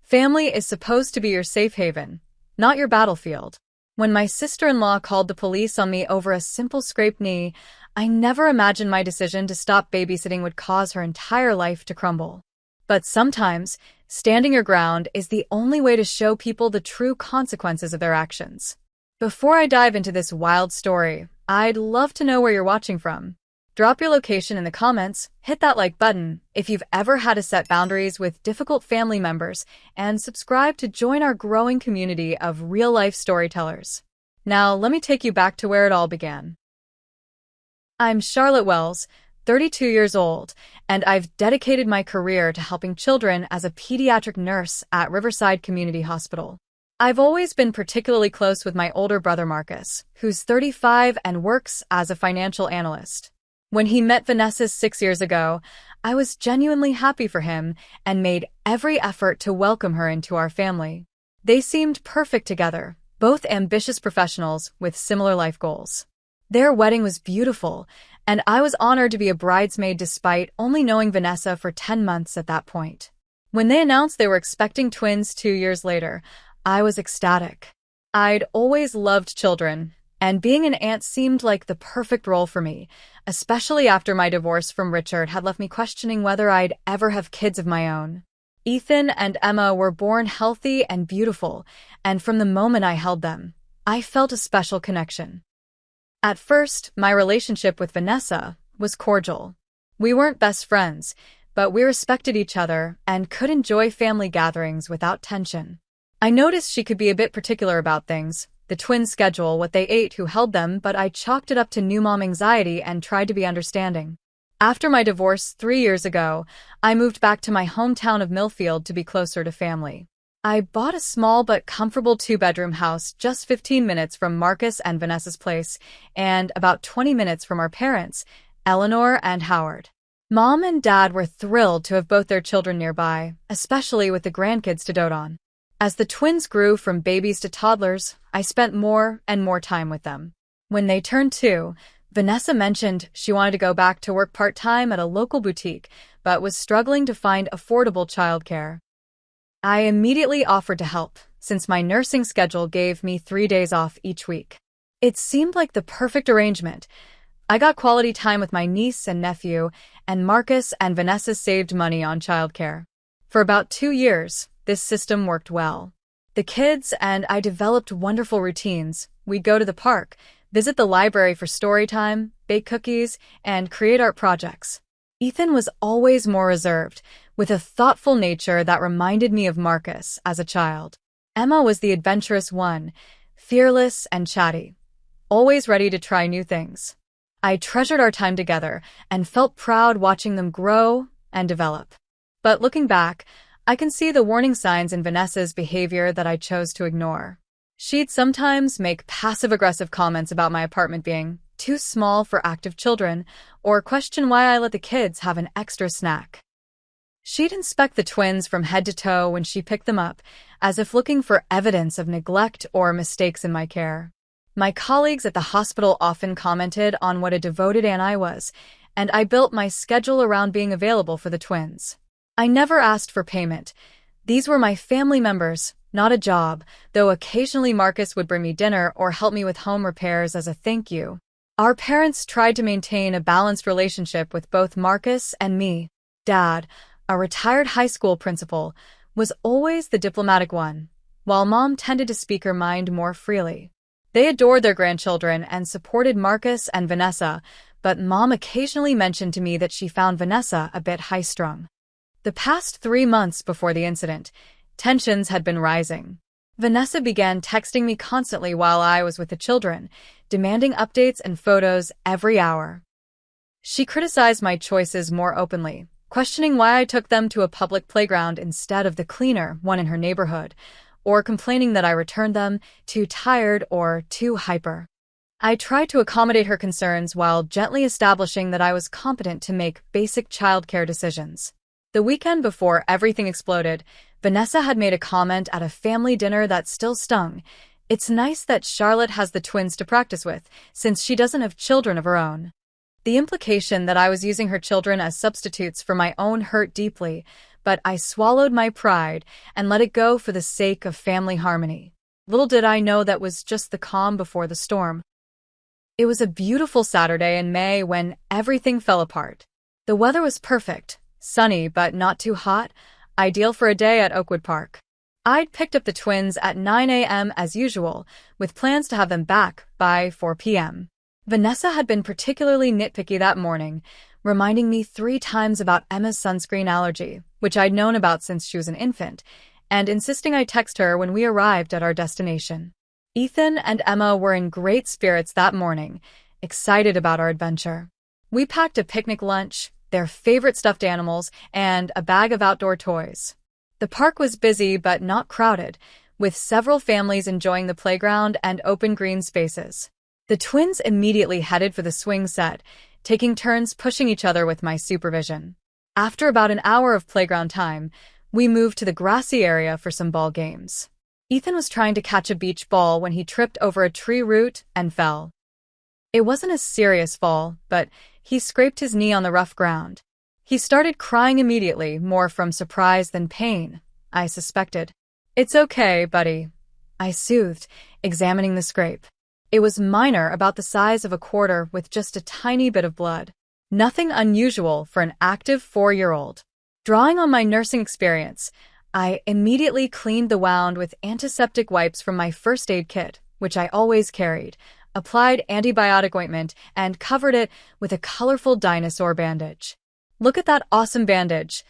Family is supposed to be your safe haven, not your battlefield. When my sister-in-law called the police on me over a simple scraped knee, I never imagined my decision to stop babysitting would cause her entire life to crumble. But sometimes, standing your ground is the only way to show people the true consequences of their actions. Before I dive into this wild story, I'd love to know where you're watching from. Drop your location in the comments, hit that like button if you've ever had to set boundaries with difficult family members, and subscribe to join our growing community of real-life storytellers. Now, let me take you back to where it all began. I'm Charlotte Wells, 32 years old, and I've dedicated my career to helping children as a pediatric nurse at Riverside Community Hospital. I've always been particularly close with my older brother Marcus, who's 35 and works as a financial analyst. When he met Vanessa 6 years ago, I was genuinely happy for him and made every effort to welcome her into our family. They seemed perfect together, both ambitious professionals with similar life goals. Their wedding was beautiful, and I was honored to be a bridesmaid despite only knowing Vanessa for 10 months at that point. When they announced they were expecting twins 2 years later, I was ecstatic. I'd always loved children, and being an aunt seemed like the perfect role for me, especially after my divorce from Richard had left me questioning whether I'd ever have kids of my own. Ethan and Emma were born healthy and beautiful, and from the moment I held them, I felt a special connection. At first, my relationship with Vanessa was cordial. We weren't best friends, but we respected each other and could enjoy family gatherings without tension. I noticed she could be a bit particular about things, the twins' schedule, what they ate, who held them, but I chalked it up to new mom anxiety and tried to be understanding. After my divorce 3 years ago, I moved back to my hometown of Millfield to be closer to family. I bought a small but comfortable 2-bedroom house just 15 minutes from Marcus and Vanessa's place, and about 20 minutes from our parents, Eleanor and Howard. Mom and Dad were thrilled to have both their children nearby, especially with the grandkids to dote on. As the twins grew from babies to toddlers, I spent more and more time with them. When they turned 2, Vanessa mentioned she wanted to go back to work part-time at a local boutique, but was struggling to find affordable childcare. I immediately offered to help, since my nursing schedule gave me 3 days off each week. It seemed like the perfect arrangement. I got quality time with my niece and nephew, and Marcus and Vanessa saved money on childcare. For about 2 years, this system worked well. The kids and I developed wonderful routines. We'd go to the park, visit the library for story time, bake cookies, and create art projects. Ethan was always more reserved, with a thoughtful nature that reminded me of Marcus as a child. Emma was the adventurous one, fearless and chatty, always ready to try new things. I treasured our time together and felt proud watching them grow and develop. But looking back, I can see the warning signs in Vanessa's behavior that I chose to ignore. She'd sometimes make passive-aggressive comments about my apartment being too small for active children, or question why I let the kids have an extra snack. She'd inspect the twins from head to toe when she picked them up, as if looking for evidence of neglect or mistakes in my care. My colleagues at the hospital often commented on what a devoted aunt I was, and I built my schedule around being available for the twins. I never asked for payment. These were my family members, not a job, though occasionally Marcus would bring me dinner or help me with home repairs as a thank you. Our parents tried to maintain a balanced relationship with both Marcus and me. Dad, a retired high school principal, was always the diplomatic one, while Mom tended to speak her mind more freely. They adored their grandchildren and supported Marcus and Vanessa, but Mom occasionally mentioned to me that she found Vanessa a bit high-strung. The past 3 months before the incident, tensions had been rising. Vanessa began texting me constantly while I was with the children, demanding updates and photos every hour. She criticized my choices more openly, questioning why I took them to a public playground instead of the cleaner one in her neighborhood, or complaining that I returned them too tired or too hyper. I tried to accommodate her concerns while gently establishing that I was competent to make basic childcare decisions. The weekend before everything exploded, Vanessa had made a comment at a family dinner that still stung. It's nice that Charlotte has the twins to practice with, since she doesn't have children of her own. The implication that I was using her children as substitutes for my own hurt deeply, but I swallowed my pride and let it go for the sake of family harmony. Little did I know that was just the calm before the storm. It was a beautiful Saturday in May when everything fell apart. The weather was perfect, sunny but not too hot, ideal for a day at Oakwood Park. I'd picked up the twins at 9 a.m. as usual, with plans to have them back by 4 p.m. Vanessa had been particularly nitpicky that morning, reminding me 3 times about Emma's sunscreen allergy, which I'd known about since she was an infant, and insisting I text her when we arrived at our destination. Ethan and Emma were in great spirits that morning, excited about our adventure. We packed a picnic lunch, their favorite stuffed animals, and a bag of outdoor toys. The park was busy but not crowded, with several families enjoying the playground and open green spaces. The twins immediately headed for the swing set, taking turns pushing each other with my supervision. After about an hour of playground time, we moved to the grassy area for some ball games. Ethan was trying to catch a beach ball when he tripped over a tree root and fell. It wasn't a serious fall, but he scraped his knee on the rough ground. He started crying immediately, more from surprise than pain, I suspected. "It's okay, buddy," I soothed, examining the scrape. It was minor, about the size of a quarter, with just a tiny bit of blood. Nothing unusual for an active 4-year-old. Drawing on my nursing experience, I immediately cleaned the wound with antiseptic wipes from my first aid kit, which I always carried, applied antibiotic ointment, and covered it with a colorful dinosaur bandage. "Look at that awesome bandage,"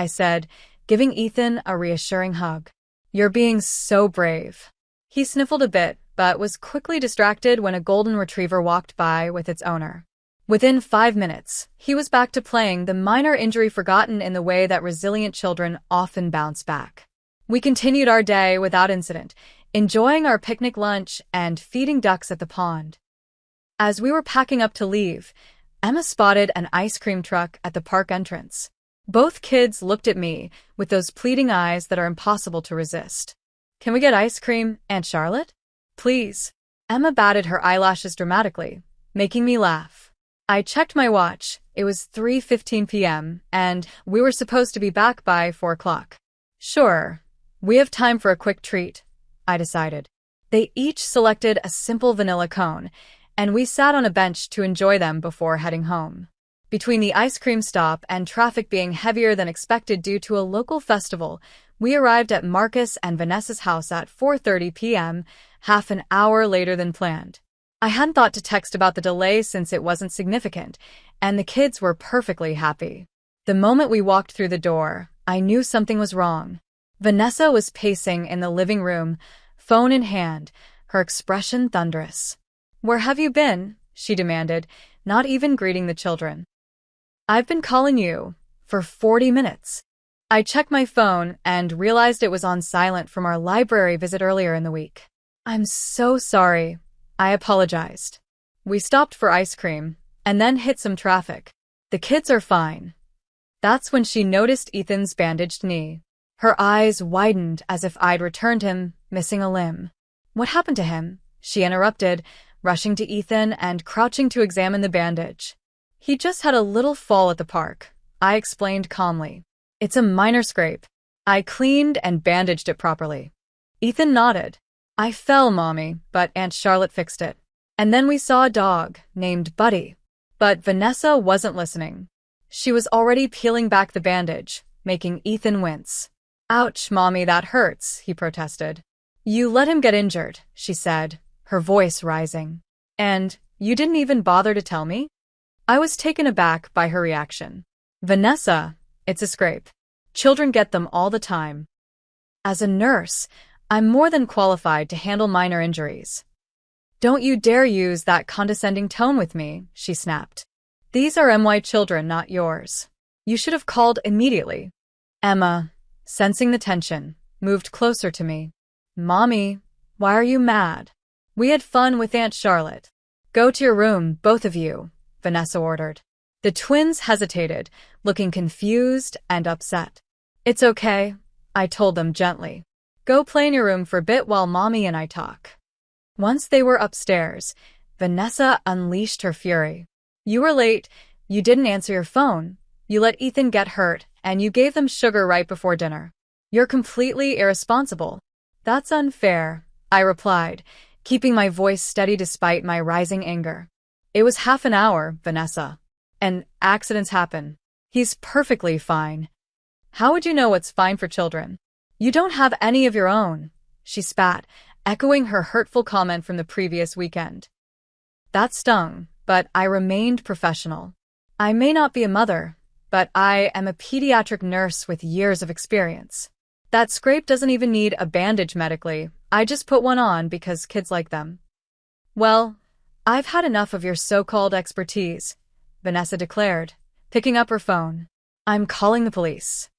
I said, giving Ethan a reassuring hug. "You're being so brave." He sniffled a bit, but was quickly distracted when a golden retriever walked by with its owner. Within 5 minutes, he was back to playing, the minor injury forgotten in the way that resilient children often bounce back. We continued our day without incident, enjoying our picnic lunch and feeding ducks at the pond. As we were packing up to leave, Emma spotted an ice cream truck at the park entrance. Both kids looked at me with those pleading eyes that are impossible to resist. "Can we get ice cream, Aunt Charlotte? Please." Emma batted her eyelashes dramatically, making me laugh. I checked my watch. It was 3:15 p.m., and we were supposed to be back by 4 o'clock. "Sure, we have time for a quick treat," I decided. They each selected a simple vanilla cone, and we sat on a bench to enjoy them before heading home. Between the ice cream stop and traffic being heavier than expected due to a local festival, we arrived at Marcus and Vanessa's house at 4:30 p.m., half an hour later than planned. I hadn't thought to text about the delay since it wasn't significant, and the kids were perfectly happy. The moment we walked through the door, I knew something was wrong. Vanessa was pacing in the living room, phone in hand, her expression thunderous. "Where have you been?" she demanded, not even greeting the children. "I've been calling you for 40 minutes. I checked my phone and realized it was on silent from our library visit earlier in the week. "I'm so sorry," I apologized. We stopped for ice cream and then hit some traffic. "The kids are fine." That's when she noticed Ethan's bandaged knee. Her eyes widened as if I'd returned him, missing a limb. "What happened to him?" she interrupted, rushing to Ethan and crouching to examine the bandage. "He just had a little fall at the park," I explained calmly. "It's a minor scrape. I cleaned and bandaged it properly." Ethan nodded. "I fell, Mommy, but Aunt Charlotte fixed it. And then we saw a dog named Buddy." But Vanessa wasn't listening. She was already peeling back the bandage, making Ethan wince. "Ouch, Mommy, that hurts," he protested. "You let him get injured," she said, her voice rising. "And you didn't even bother to tell me?" I was taken aback by her reaction. "Vanessa, it's a scrape. Children get them all the time. As a nurse, I'm more than qualified to handle minor injuries." "Don't you dare use that condescending tone with me," she snapped. "These are my children, not yours. You should have called immediately." Emma, sensing the tension, moved closer to me. "Mommy, why are you mad? We had fun with Aunt Charlotte." "Go to your room, both of you," Vanessa ordered. The twins hesitated, looking confused and upset. "It's okay," I told them gently. "Go play in your room for a bit while Mommy and I talk." Once they were upstairs, Vanessa unleashed her fury. "You were late, you didn't answer your phone, You let Ethan get hurt, and you gave them sugar right before dinner. You're completely irresponsible. That's unfair, I replied, keeping my voice steady despite my rising anger. It was half an hour, Vanessa. And accidents happen. He's perfectly fine. How would you know what's fine for children? You don't have any of your own, she spat, echoing her hurtful comment from the previous weekend. That stung, but I remained professional. I may not be a mother, but I am a pediatric nurse with years of experience. That scrape doesn't even need a bandage medically. I just put one on because kids like them. Well, I've had enough of your so-called expertise, Vanessa declared, picking up her phone. I'm calling the police.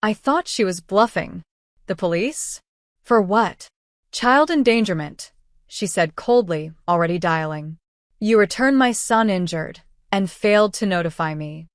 I thought she was bluffing. The police? For what? Child endangerment, she said coldly, already dialing. You returned my son injured and failed to notify me.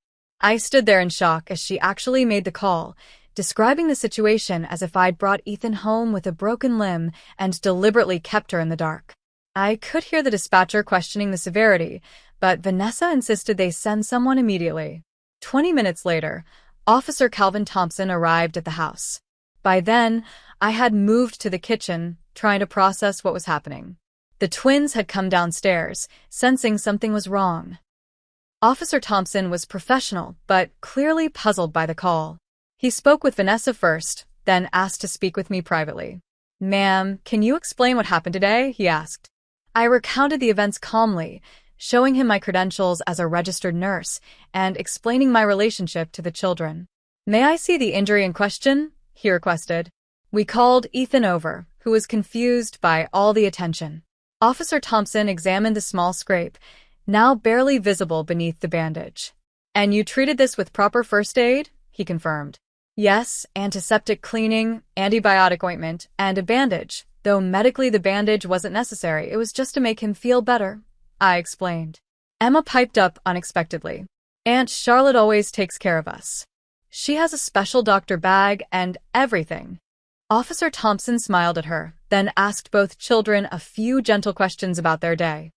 I stood there in shock as she actually made the call, describing the situation as if I'd brought Ethan home with a broken limb and deliberately kept her in the dark. I could hear the dispatcher questioning the severity, but Vanessa insisted they send someone immediately. 20 minutes later, Officer Calvin Thompson arrived at the house. By then, I had moved to the kitchen, trying to process what was happening. The twins had come downstairs, sensing something was wrong. Officer Thompson was professional, but clearly puzzled by the call. He spoke with Vanessa first, then asked to speak with me privately. Ma'am, can you explain what happened today? He asked. I recounted the events calmly, showing him my credentials as a registered nurse and explaining my relationship to the children. May I see the injury in question? He requested. We called Ethan over, who was confused by all the attention. Officer Thompson examined the small scrape, now barely visible beneath the bandage. And you treated this with proper first aid? He confirmed. Yes, antiseptic cleaning, antibiotic ointment, and a bandage, though medically the bandage wasn't necessary, it was just to make him feel better, I explained. Emma piped up unexpectedly. Aunt Charlotte always takes care of us. She has a special doctor bag and everything. Officer Thompson smiled at her, then asked both children a few gentle questions about their day.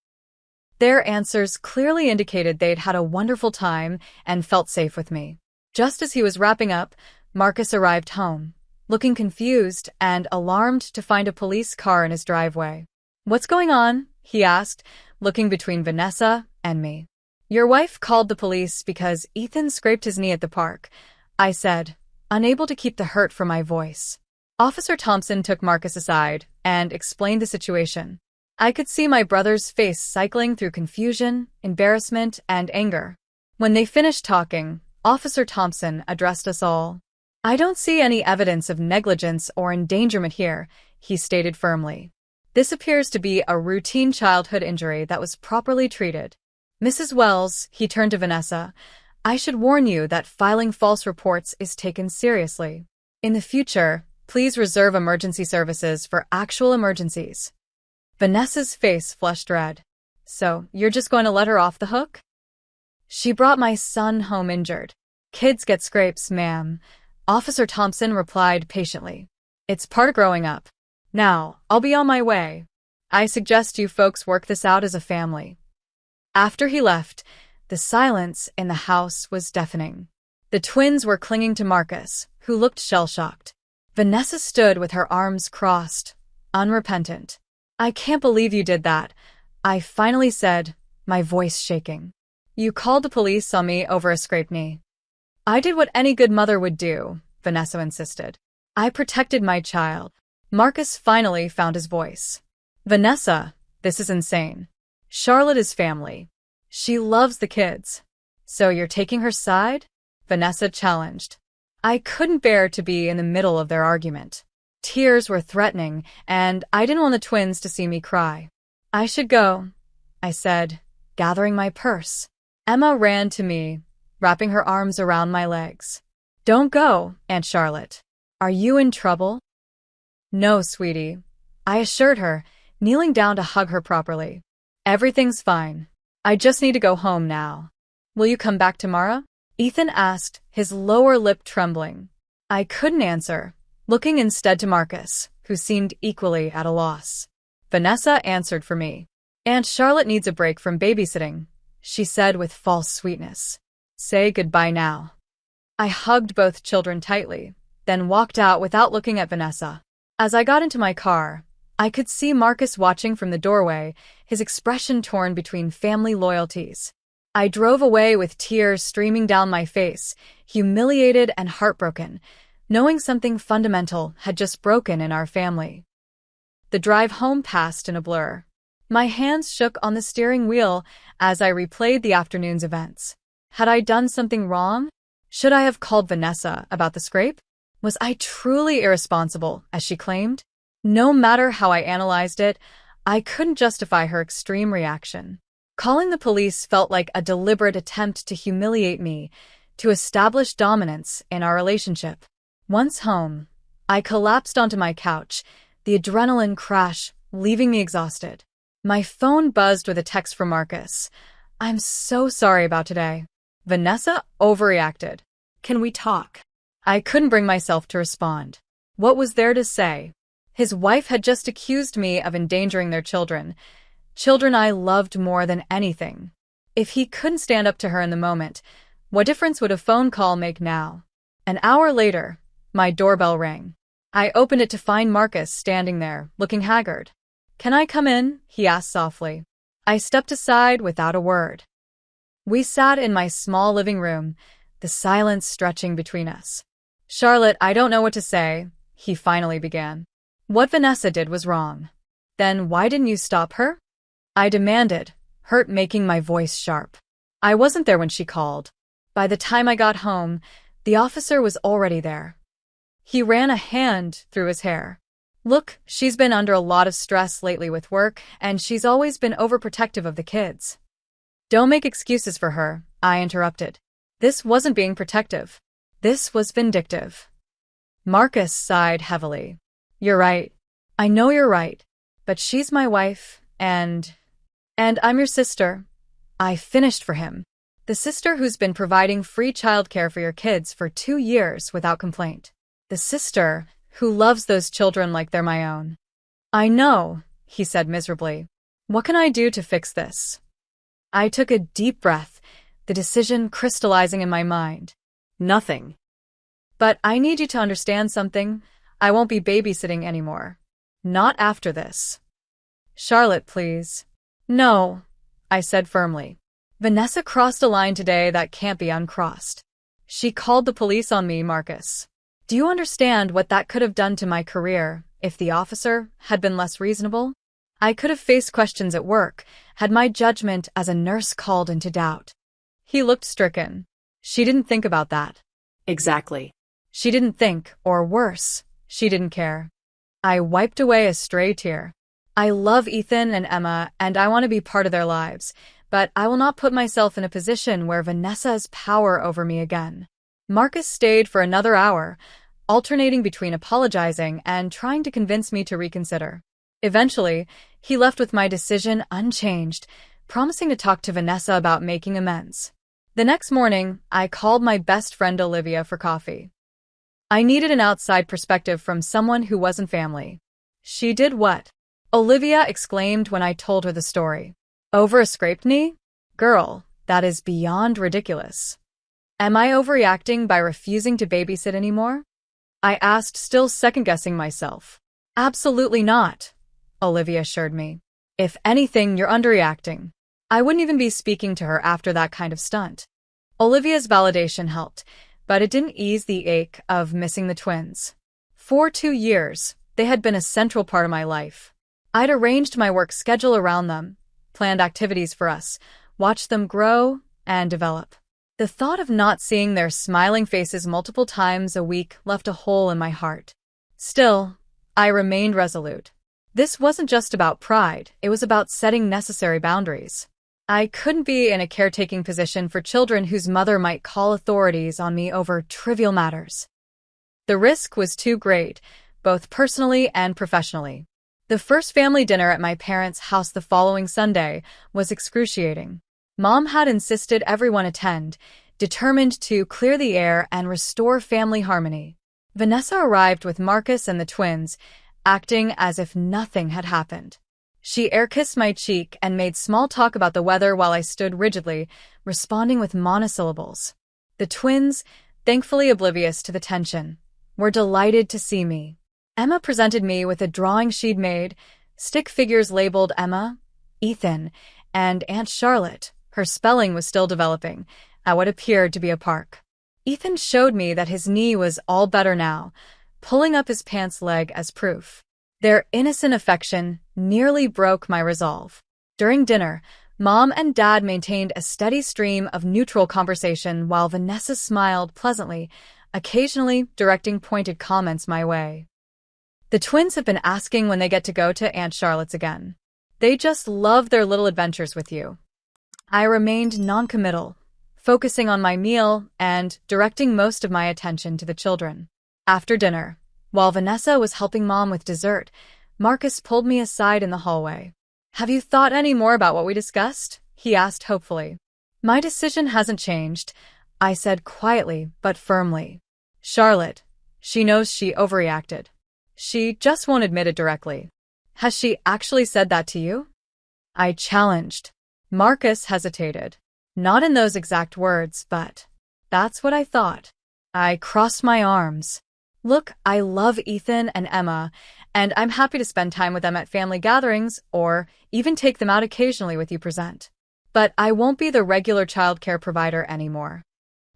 Their answers clearly indicated they'd had a wonderful time and felt safe with me. Just as he was wrapping up, Marcus arrived home, looking confused and alarmed to find a police car in his driveway. What's going on? He asked, looking between Vanessa and me. Your wife called the police because Ethan scraped his knee at the park, I said, unable to keep the hurt from my voice. Officer Thompson took Marcus aside and explained the situation. I could see my brother's face cycling through confusion, embarrassment, and anger. When they finished talking, Officer Thompson addressed us all. I don't see any evidence of negligence or endangerment here, he stated firmly. This appears to be a routine childhood injury that was properly treated. Mrs. Wells, he turned to Vanessa, I should warn you that filing false reports is taken seriously. In the future, please reserve emergency services for actual emergencies. Vanessa's face flushed red. So, you're just going to let her off the hook? She brought my son home injured. Kids get scrapes, ma'am, Officer Thompson replied patiently. It's part of growing up. Now, I'll be on my way. I suggest you folks work this out as a family. After he left, the silence in the house was deafening. The twins were clinging to Marcus, who looked shell-shocked. Vanessa stood with her arms crossed, unrepentant. I can't believe you did that, I finally said, my voice shaking. You called the police on me over a scraped knee. I did what any good mother would do, Vanessa insisted. I protected my child. Marcus finally found his voice. Vanessa, this is insane. Charlotte is family. She loves the kids. So you're taking her side? Vanessa challenged. I couldn't bear to be in the middle of their argument. Tears were threatening, and I didn't want the twins to see me cry. I should go, I said, gathering my purse. Emma ran to me, wrapping her arms around my legs. Don't go, Aunt Charlotte. Are you in trouble? No, sweetie, I assured her, kneeling down to hug her properly. Everything's fine. I just need to go home now. Will you come back tomorrow? Ethan asked, his lower lip trembling. I couldn't answer, looking instead to Marcus, who seemed equally at a loss. Vanessa answered for me. Aunt Charlotte needs a break from babysitting, she said with false sweetness. Say goodbye now. I hugged both children tightly, then walked out without looking at Vanessa. As I got into my car, I could see Marcus watching from the doorway, his expression torn between family loyalties. I drove away with tears streaming down my face, humiliated and heartbroken, knowing something fundamental had just broken in our family. The drive home passed in a blur. My hands shook on the steering wheel as I replayed the afternoon's events. Had I done something wrong? Should I have called Vanessa about the scrape? Was I truly irresponsible, as she claimed? No matter how I analyzed it, I couldn't justify her extreme reaction. Calling the police felt like a deliberate attempt to humiliate me, to establish dominance in our relationship. Once home, I collapsed onto my couch, the adrenaline crash, leaving me exhausted. My phone buzzed with a text from Marcus. "I'm so sorry about today. Vanessa overreacted. Can we talk?" I couldn't bring myself to respond. What was there to say? His wife had just accused me of endangering their children I loved more than anything. If he couldn't stand up to her in the moment, what difference would a phone call make now? An hour later, my doorbell rang. I opened it to find Marcus standing there, looking haggard. "Can I come in?" he asked softly. I stepped aside without a word. We sat in my small living room, the silence stretching between us. "Charlotte, I don't know what to say," he finally began. "What Vanessa did was wrong." "Then why didn't you stop her?" I demanded, hurt making my voice sharp. "I wasn't there when she called. By the time I got home, the officer was already there." He ran a hand through his hair. "Look, she's been under a lot of stress lately with work, and she's always been overprotective of the kids." "Don't make excuses for her," I interrupted. This wasn't being protective. This was vindictive. Marcus sighed heavily. "You're right. I know you're right. But she's my wife, and I'm your sister." I finished for him. The sister who's been providing free childcare for your kids for 2 years without complaint. The sister who loves those children like they're my own. "I know," he said miserably. "What can I do to fix this?" I took a deep breath, the decision crystallizing in my mind. "Nothing. But I need you to understand something. I won't be babysitting anymore. Not after this." "Charlotte, please." "No," I said firmly. "Vanessa crossed a line today that can't be uncrossed. She called the police on me, Marcus. Do you understand what that could have done to my career if the officer had been less reasonable? I could have faced questions at work, had my judgment as a nurse called into doubt." He looked stricken. "She didn't think about that." "Exactly. She didn't think, or worse, she didn't care." I wiped away a stray tear. "I love Ethan and Emma, and I want to be part of their lives, but I will not put myself in a position where Vanessa has power over me again." Marcus stayed for another hour, alternating between apologizing and trying to convince me to reconsider. Eventually, he left with my decision unchanged, promising to talk to Vanessa about making amends. The next morning, I called my best friend Olivia for coffee. I needed an outside perspective from someone who wasn't family. "She did what?" Olivia exclaimed when I told her the story. "Over a scraped knee? Girl, that is beyond ridiculous. Am I overreacting by refusing to babysit anymore?" I asked, still second-guessing myself. "Absolutely not," Olivia assured me. "If anything, you're underreacting. I wouldn't even be speaking to her after that kind of stunt." Olivia's validation helped, but it didn't ease the ache of missing the twins. For 2 years, they had been a central part of my life. I'd arranged my work schedule around them, planned activities for us, watched them grow and develop. The thought of not seeing their smiling faces multiple times a week left a hole in my heart. Still, I remained resolute. This wasn't just about pride, it was about setting necessary boundaries. I couldn't be in a caretaking position for children whose mother might call authorities on me over trivial matters. The risk was too great, both personally and professionally. The first family dinner at my parents' house the following Sunday was excruciating. Mom had insisted everyone attend, determined to clear the air and restore family harmony. Vanessa arrived with Marcus and the twins, acting as if nothing had happened. She air-kissed my cheek and made small talk about the weather while I stood rigidly, responding with monosyllables. The twins, thankfully oblivious to the tension, were delighted to see me. Emma presented me with a drawing she'd made, stick figures labeled Emma, Ethan, and Aunt Charlotte. Her spelling was still developing, at what appeared to be a park. Ethan showed me that his knee was all better now, pulling up his pants leg as proof. Their innocent affection nearly broke my resolve. During dinner, Mom and Dad maintained a steady stream of neutral conversation while Vanessa smiled pleasantly, occasionally directing pointed comments my way. The twins have been asking when they get to go to Aunt Charlotte's again. They just love their little adventures with you. I remained noncommittal, focusing on my meal and directing most of my attention to the children. After dinner, while Vanessa was helping Mom with dessert, Marcus pulled me aside in the hallway. "Have you thought any more about what we discussed?" he asked hopefully. "My decision hasn't changed," I said quietly but firmly. "Charlotte, she knows she overreacted. She just won't admit it directly." "Has she actually said that to you?" I challenged. Marcus hesitated. "Not in those exact words, but that's what I thought." I crossed my arms. "Look, I love Ethan and Emma, and I'm happy to spend time with them at family gatherings or even take them out occasionally with you present. But I won't be the regular childcare provider anymore."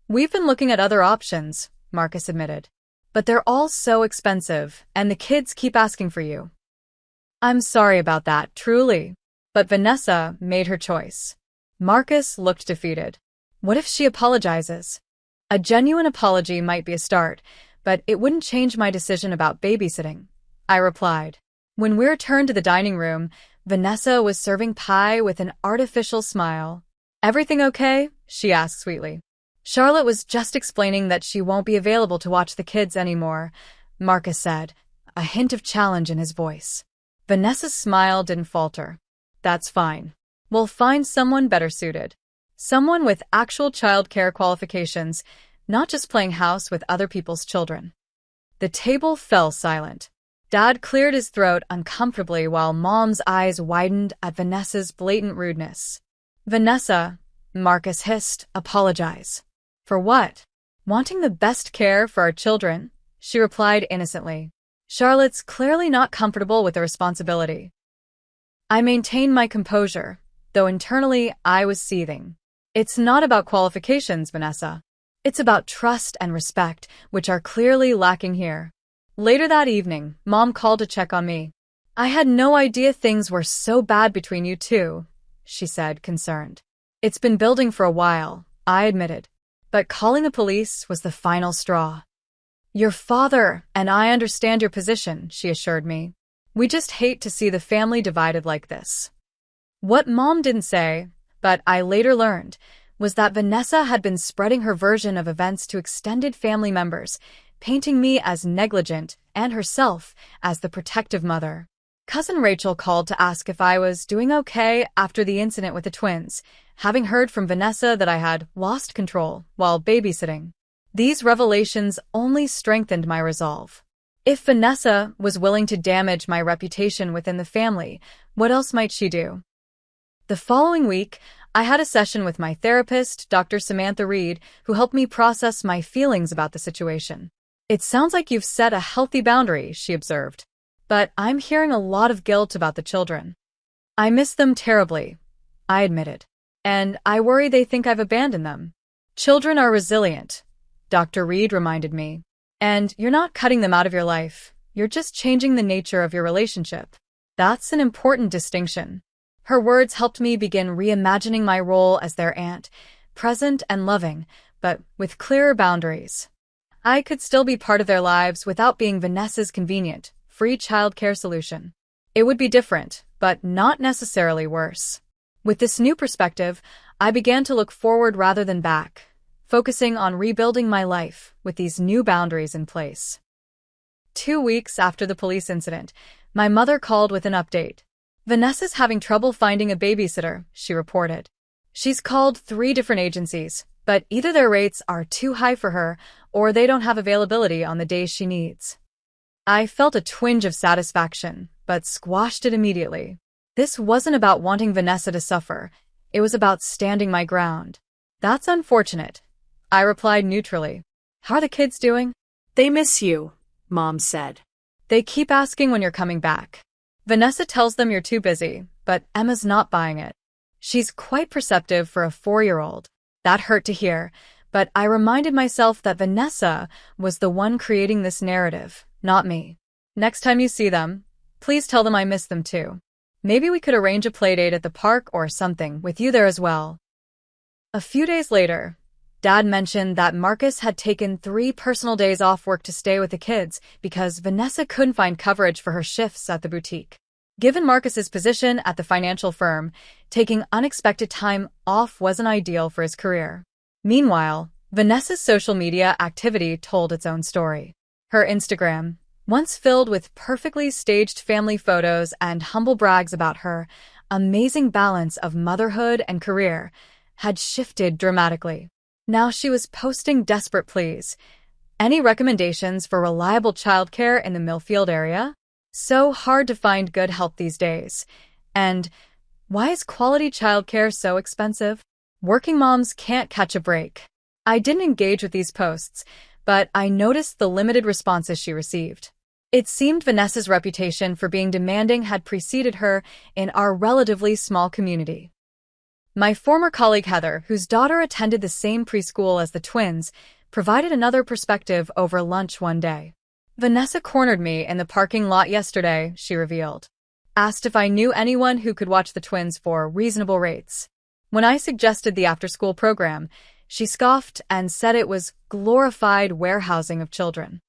"We've been looking at other options," Marcus admitted. "But they're all so expensive, and the kids keep asking for you." "I'm sorry about that, truly. But Vanessa made her choice." Marcus looked defeated. "What if she apologizes?" "A genuine apology might be a start, but it wouldn't change my decision about babysitting," I replied. When we returned to the dining room, Vanessa was serving pie with an artificial smile. "Everything okay?" she asked sweetly. "Charlotte was just explaining that she won't be available to watch the kids anymore," Marcus said, a hint of challenge in his voice. Vanessa's smile didn't falter. "That's fine. We'll find someone better suited. Someone with actual childcare qualifications, not just playing house with other people's children." The table fell silent. Dad cleared his throat uncomfortably while Mom's eyes widened at Vanessa's blatant rudeness. "Vanessa," Marcus hissed, "apologize." "For what?" "Wanting the best care for our children," she replied innocently. "Charlotte's clearly not comfortable with the responsibility." I maintained my composure, though internally I was seething. "It's not about qualifications, Vanessa. It's about trust and respect, which are clearly lacking here." Later that evening, Mom called to check on me. "I had no idea things were so bad between you two," she said, concerned. "It's been building for a while," I admitted. But calling the police was the final straw. "Your father and I understand your position," she assured me. "We just hate to see the family divided like this." What Mom didn't say, but I later learned, was that Vanessa had been spreading her version of events to extended family members, painting me as negligent and herself as the protective mother. Cousin Rachel called to ask if I was doing okay after the incident with the twins, having heard from Vanessa that I had lost control while babysitting. These revelations only strengthened my resolve. If Vanessa was willing to damage my reputation within the family, what else might she do? The following week, I had a session with my therapist, Dr. Samantha Reed, who helped me process my feelings about the situation. "It sounds like you've set a healthy boundary," she observed. "But I'm hearing a lot of guilt about the children." "I miss them terribly," I admitted. "And I worry they think I've abandoned them." "Children are resilient," Dr. Reed reminded me. "And you're not cutting them out of your life. You're just changing the nature of your relationship. That's an important distinction." Her words helped me begin reimagining my role as their aunt, present and loving, but with clearer boundaries. I could still be part of their lives without being Vanessa's convenient, free childcare solution. It would be different, but not necessarily worse. With this new perspective, I began to look forward rather than back, focusing on rebuilding my life with these new boundaries in place. 2 weeks after the police incident, my mother called with an update. "Vanessa's having trouble finding a babysitter," she reported. "She's called 3 different agencies, but either their rates are too high for her or they don't have availability on the days she needs." I felt a twinge of satisfaction, but squashed it immediately. This wasn't about wanting Vanessa to suffer. It was about standing my ground. "That's unfortunate," I replied neutrally. How are the kids doing? They miss you, Mom said. They keep asking when you're coming back. Vanessa tells them you're too busy, but Emma's not buying it. She's quite perceptive for a 4-year-old. That hurt to hear, but I reminded myself that Vanessa was the one creating this narrative, not me. Next time you see them, please tell them I miss them too. Maybe we could arrange a playdate at the park or something with you there as well. A few days later, Dad mentioned that Marcus had taken 3 personal days off work to stay with the kids because Vanessa couldn't find coverage for her shifts at the boutique. Given Marcus's position at the financial firm, taking unexpected time off wasn't ideal for his career. Meanwhile, Vanessa's social media activity told its own story. Her Instagram, once filled with perfectly staged family photos and humble brags about her amazing balance of motherhood and career, had shifted dramatically. Now she was posting desperate pleas. Any recommendations for reliable childcare in the Millfield area? So hard to find good help these days. And why is quality childcare so expensive? Working moms can't catch a break. I didn't engage with these posts, but I noticed the limited responses she received. It seemed Vanessa's reputation for being demanding had preceded her in our relatively small community. My former colleague Heather, whose daughter attended the same preschool as the twins, provided another perspective over lunch one day. Vanessa cornered me in the parking lot yesterday, she revealed. Asked if I knew anyone who could watch the twins for reasonable rates. When I suggested the after-school program, she scoffed and said it was glorified warehousing of children.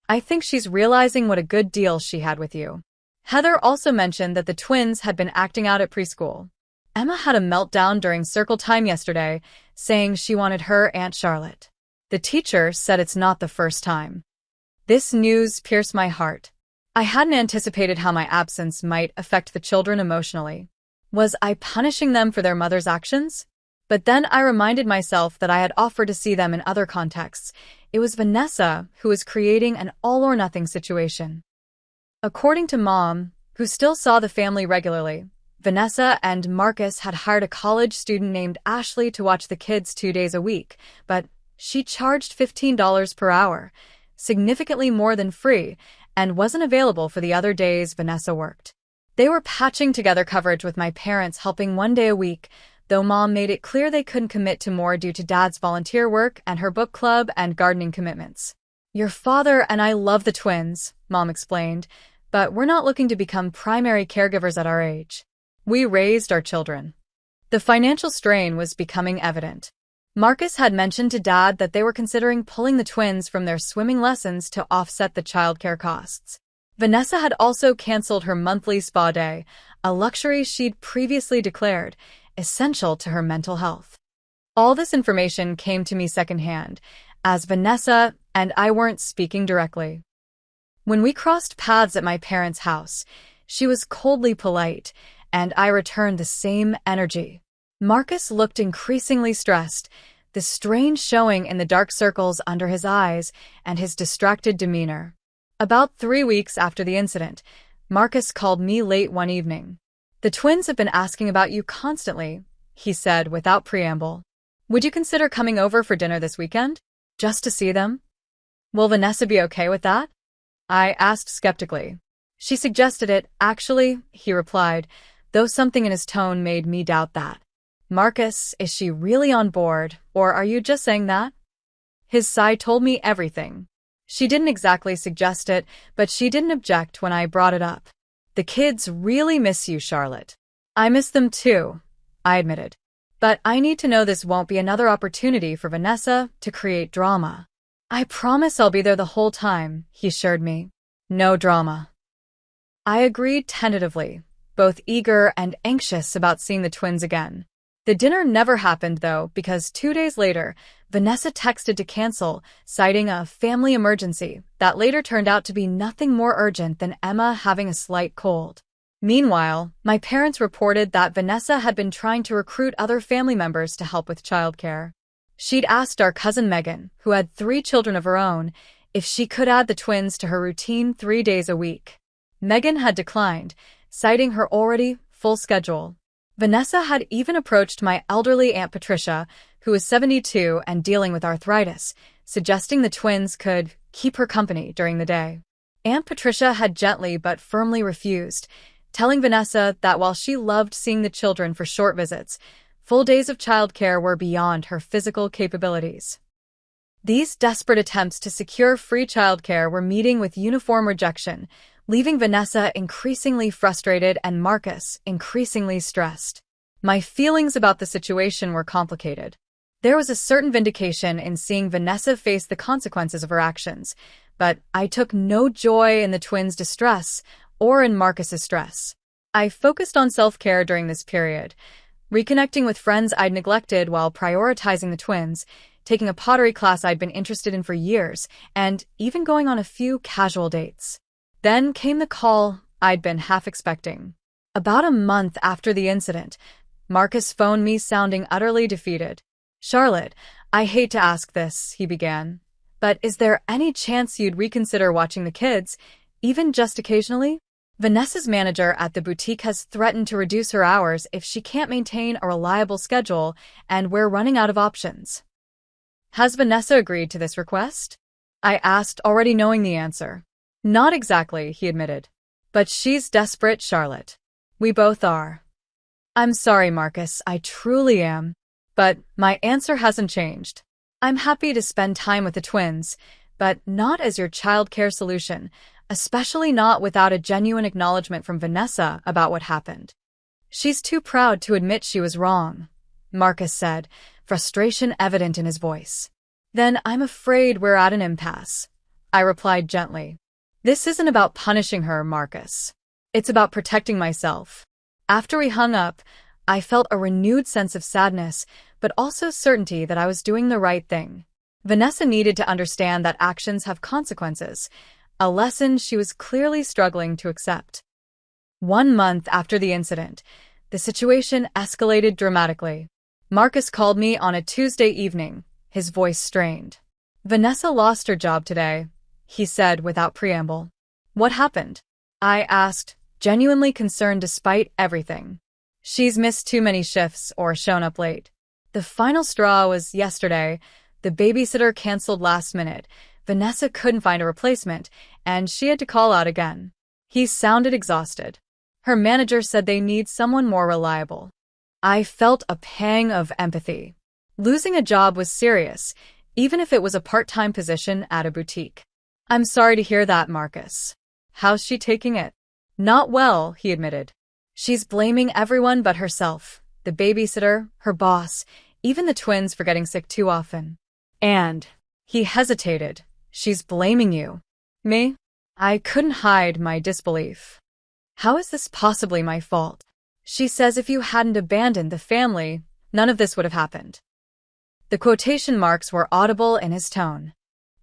I think she's realizing what a good deal she had with you. Heather also mentioned that the twins had been acting out at preschool. Emma had a meltdown during circle time yesterday, saying she wanted her Aunt Charlotte. The teacher said it's not the first time. This news pierced my heart. I hadn't anticipated how my absence might affect the children emotionally. Was I punishing them for their mother's actions? But then I reminded myself that I had offered to see them in other contexts. It was Vanessa who was creating an all-or-nothing situation. According to Mom, who still saw the family regularly, Vanessa and Marcus had hired a college student named Ashley to watch the kids 2 days a week, but she charged $15 per hour, significantly more than free, and wasn't available for the other days Vanessa worked. They were patching together coverage with my parents helping 1 day a week, though Mom made it clear they couldn't commit to more due to Dad's volunteer work and her book club and gardening commitments. Your father and I love the twins, Mom explained, but we're not looking to become primary caregivers at our age. We raised our children. The financial strain was becoming evident. Marcus had mentioned to Dad that they were considering pulling the twins from their swimming lessons to offset the childcare costs. Vanessa had also canceled her monthly spa day, a luxury she'd previously declared essential to her mental health. All this information came to me secondhand, as Vanessa and I weren't speaking directly. When we crossed paths at my parents' house, she was coldly polite, and I returned the same energy. Marcus looked increasingly stressed, the strain showing in the dark circles under his eyes and his distracted demeanor. About 3 weeks after the incident, Marcus called me late one evening. The twins have been asking about you constantly, he said without preamble. Would you consider coming over for dinner this weekend? Just to see them? Will Vanessa be okay with that? I asked skeptically. She suggested it, actually, he replied, though something in his tone made me doubt that. Marcus, is she really on board, or are you just saying that? His sigh told me everything. She didn't exactly suggest it, but she didn't object when I brought it up. The kids really miss you, Charlotte. I miss them too, I admitted. But I need to know this won't be another opportunity for Vanessa to create drama. I promise I'll be there the whole time, he assured me. No drama. I agreed tentatively, both eager and anxious about seeing the twins again. The dinner never happened, though, because 2 days later, Vanessa texted to cancel, citing a family emergency that later turned out to be nothing more urgent than Emma having a slight cold. Meanwhile, my parents reported that Vanessa had been trying to recruit other family members to help with childcare. She'd asked our cousin Megan, who had 3 children of her own, if she could add the twins to her routine 3 days a week. Megan had declined, citing her already full schedule. Vanessa had even approached my elderly Aunt Patricia, who was 72 and dealing with arthritis, suggesting the twins could keep her company during the day. Aunt Patricia had gently but firmly refused, telling Vanessa that while she loved seeing the children for short visits, full days of childcare were beyond her physical capabilities. These desperate attempts to secure free childcare were meeting with uniform rejection, leaving Vanessa increasingly frustrated and Marcus increasingly stressed. My feelings about the situation were complicated. There was a certain vindication in seeing Vanessa face the consequences of her actions, but I took no joy in the twins' distress or in Marcus's stress. I focused on self-care during this period, reconnecting with friends I'd neglected while prioritizing the twins, taking a pottery class I'd been interested in for years, and even going on a few casual dates. Then came the call I'd been half expecting. About a month after the incident, Marcus phoned me sounding utterly defeated. "Charlotte, I hate to ask this," he began, "but is there any chance you'd reconsider watching the kids, even just occasionally? Vanessa's manager at the boutique has threatened to reduce her hours if she can't maintain a reliable schedule, and we're running out of options." "Has Vanessa agreed to this request?" I asked, already knowing the answer. "Not exactly," he admitted. "But she's desperate, Charlotte. We both are." "I'm sorry, Marcus, I truly am. But my answer hasn't changed. I'm happy to spend time with the twins, but not as your childcare solution, especially not without a genuine acknowledgement from Vanessa about what happened." "She's too proud to admit she was wrong," Marcus said, frustration evident in his voice. "Then I'm afraid we're at an impasse," I replied gently. "This isn't about punishing her, Marcus. It's about protecting myself." After we hung up, I felt a renewed sense of sadness, but also certainty that I was doing the right thing. Vanessa needed to understand that actions have consequences, a lesson she was clearly struggling to accept. 1 month after the incident, the situation escalated dramatically. Marcus called me on a Tuesday evening, his voice strained. "Vanessa lost her job today," he said without preamble. "What happened?" I asked, genuinely concerned despite everything. "She's missed too many shifts or shown up late. The final straw was yesterday. The babysitter canceled last minute. Vanessa couldn't find a replacement, and she had to call out again." He sounded exhausted. "Her manager said they need someone more reliable." I felt a pang of empathy. Losing a job was serious, even if it was a part-time position at a boutique. "I'm sorry to hear that, Marcus. How's she taking it?" "Not well," he admitted. "She's blaming everyone but herself, the babysitter, her boss, even the twins for getting sick too often. And," he hesitated, "she's blaming you." "Me?" I couldn't hide my disbelief. "How is this possibly my fault? She says if you hadn't abandoned the family, none of this would have happened." The quotation marks were audible in his tone.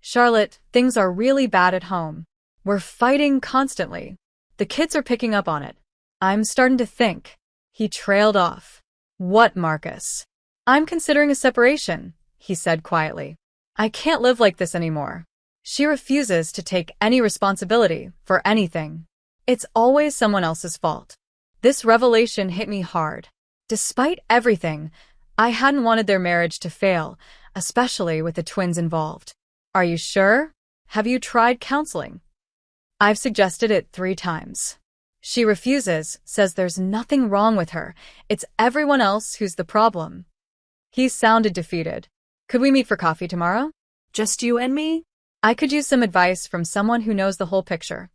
"Charlotte, things are really bad at home. We're fighting constantly. The kids are picking up on it. I'm starting to think." He trailed off. "What, Marcus?" "I'm considering a separation," he said quietly. "I can't live like this anymore. She refuses to take any responsibility for anything. It's always someone else's fault." This revelation hit me hard. Despite everything, I hadn't wanted their marriage to fail, especially with the twins involved. "Are you sure? Have you tried counseling?" "I've suggested it 3 times. She refuses, says there's nothing wrong with her. It's everyone else who's the problem." He sounded defeated. "Could we meet for coffee tomorrow?" Just you and me? I could use some advice from someone who knows the whole picture.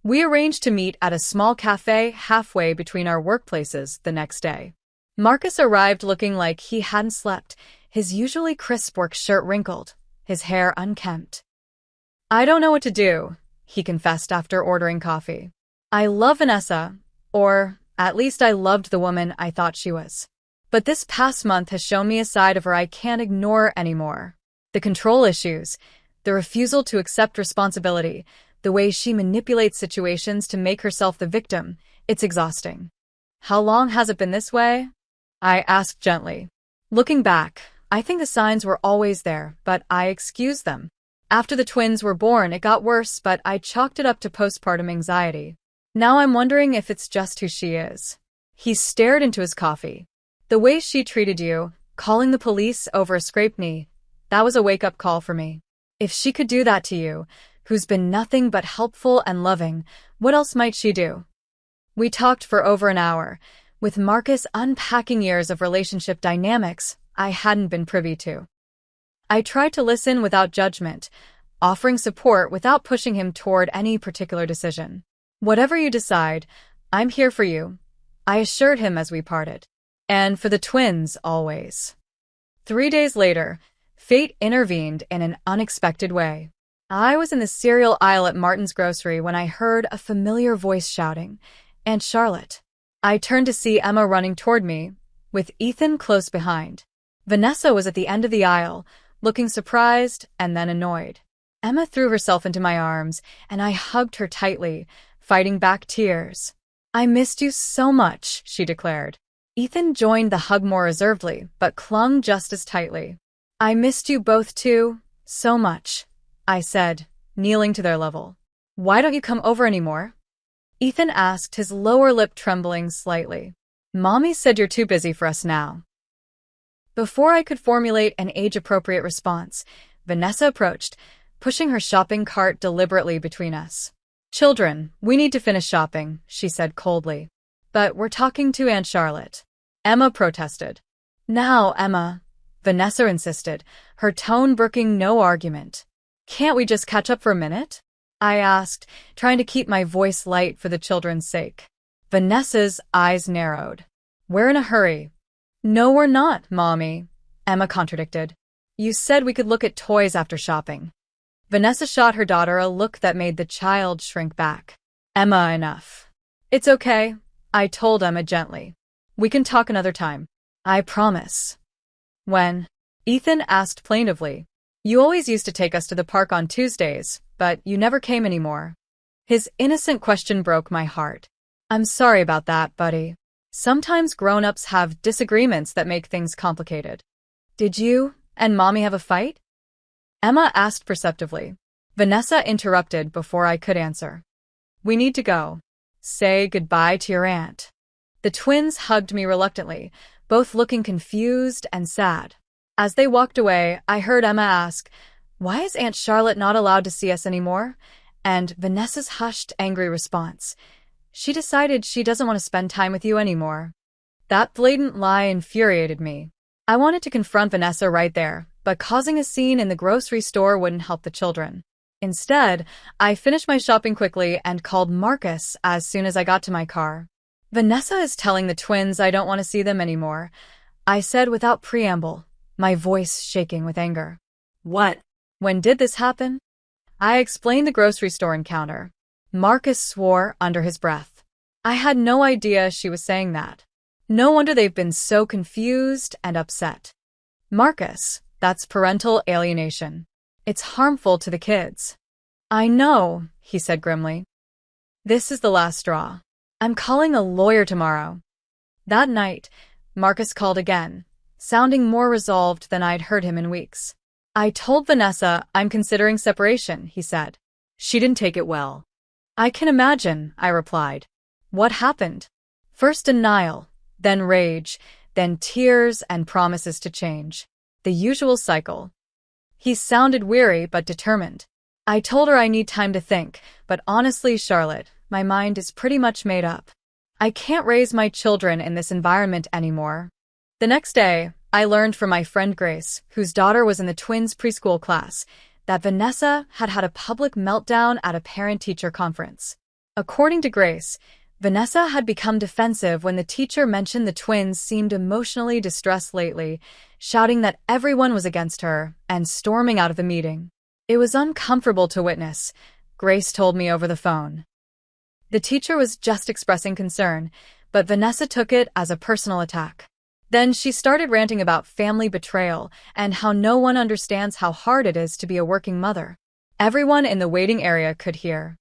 We arranged to meet at a small cafe halfway between our workplaces the next day. Marcus arrived looking like he hadn't slept, his usually crisp work shirt wrinkled, his hair unkempt. "I don't know what to do," he confessed after ordering coffee. "I love Vanessa, or at least I loved the woman I thought she was. But this past month has shown me a side of her I can't ignore anymore. The control issues, the refusal to accept responsibility, the way she manipulates situations to make herself the victim, it's exhausting." "How long has it been this way?" I asked gently. Looking back, I think the signs were always there, but I excused them. After the twins were born, it got worse, but I chalked it up to postpartum anxiety. Now I'm wondering if it's just who she is. He stared into his coffee. "The way she treated you, Calling the police over a scraped knee, that was a wake-up call for me. If she could do that to you, who's been nothing but helpful and loving, what else might she do? We talked for over an hour, with Marcus unpacking years of relationship dynamics I hadn't been privy to. I tried to listen without judgment, offering support without pushing him toward any particular decision. Whatever you decide, I'm here for you, I assured him as we parted. And for the twins, always. 3 days later, fate intervened in an unexpected way. I was in the cereal aisle at Martin's grocery when I heard a familiar voice shouting, "Aunt Charlotte." I turned to see Emma running toward me, with Ethan close behind. Vanessa was at the end of the aisle, looking surprised and then annoyed. Emma threw herself into my arms, and I hugged her tightly, fighting back tears. "I missed you so much," she declared. Ethan joined the hug more reservedly, but clung just as tightly. "I missed you both too, so much," I said, kneeling to their level. "Why don't you come over anymore?" Ethan asked, his lower lip trembling slightly. "Mommy said you're too busy for us now." Before I could formulate an age-appropriate response, Vanessa approached, pushing her shopping cart deliberately between us. "Children, we need to finish shopping," she said coldly. "But we're talking to Aunt Charlotte." Emma protested. "Now, Emma," Vanessa insisted, her tone brooking no argument. "Can't we just catch up for a minute?" I asked, trying to keep my voice light for the children's sake. Vanessa's eyes narrowed. "We're in a hurry." "No, we're not, Mommy," Emma contradicted. "You said we could look at toys after shopping." Vanessa shot her daughter a look that made the child shrink back. "Emma, enough." "It's okay," I told Emma gently. "We can talk another time. I promise." "When?" Ethan asked plaintively. "You always used to take us to the park on Tuesdays, but you never came anymore." His innocent question broke my heart. "I'm sorry about that, buddy. Sometimes grown-ups have disagreements that make things complicated." "Did you and Mommy have a fight?" Emma asked perceptively. Vanessa interrupted before I could answer. "We need to go. Say goodbye to your aunt." The twins hugged me reluctantly, both looking confused and sad. As they walked away, I heard Emma ask, "Why is Aunt Charlotte not allowed to see us anymore?" And Vanessa's hushed, angry response, "She decided she doesn't want to spend time with you anymore." That blatant lie infuriated me. I wanted to confront Vanessa right there, but causing a scene in the grocery store wouldn't help the children. Instead, I finished my shopping quickly and called Marcus as soon as I got to my car. "Vanessa is telling the twins I don't want to see them anymore," I said without preamble, my voice shaking with anger. "What? When did this happen?" I explained the grocery store encounter. Marcus swore under his breath. I had no idea she was saying that. No wonder they've been so confused and upset. "Marcus, that's parental alienation. It's harmful to the kids." "I know," he said grimly. "This is the last straw. I'm calling a lawyer tomorrow." That night, Marcus called again, sounding more resolved than I'd heard him in weeks. "I told Vanessa I'm considering separation," he said. "She didn't take it well." "I can imagine," I replied. "What happened?" "First denial, then rage, then tears and promises to change. The usual cycle." He sounded weary but determined. I told her I need time to think, but honestly, Charlotte, my mind is pretty much made up. I can't raise my children in this environment anymore. The next day, I learned from my friend Grace, whose daughter was in the twins' preschool class, that Vanessa had had a public meltdown at a parent-teacher conference. According to Grace, Vanessa had become defensive when the teacher mentioned the twins seemed emotionally distressed lately, shouting that everyone was against her and storming out of the meeting. It was uncomfortable to witness, Grace told me over the phone. The teacher was just expressing concern, but Vanessa took it as a personal attack. Then she started ranting about family betrayal and how no one understands how hard it is to be a working mother. Everyone in the waiting area could hear.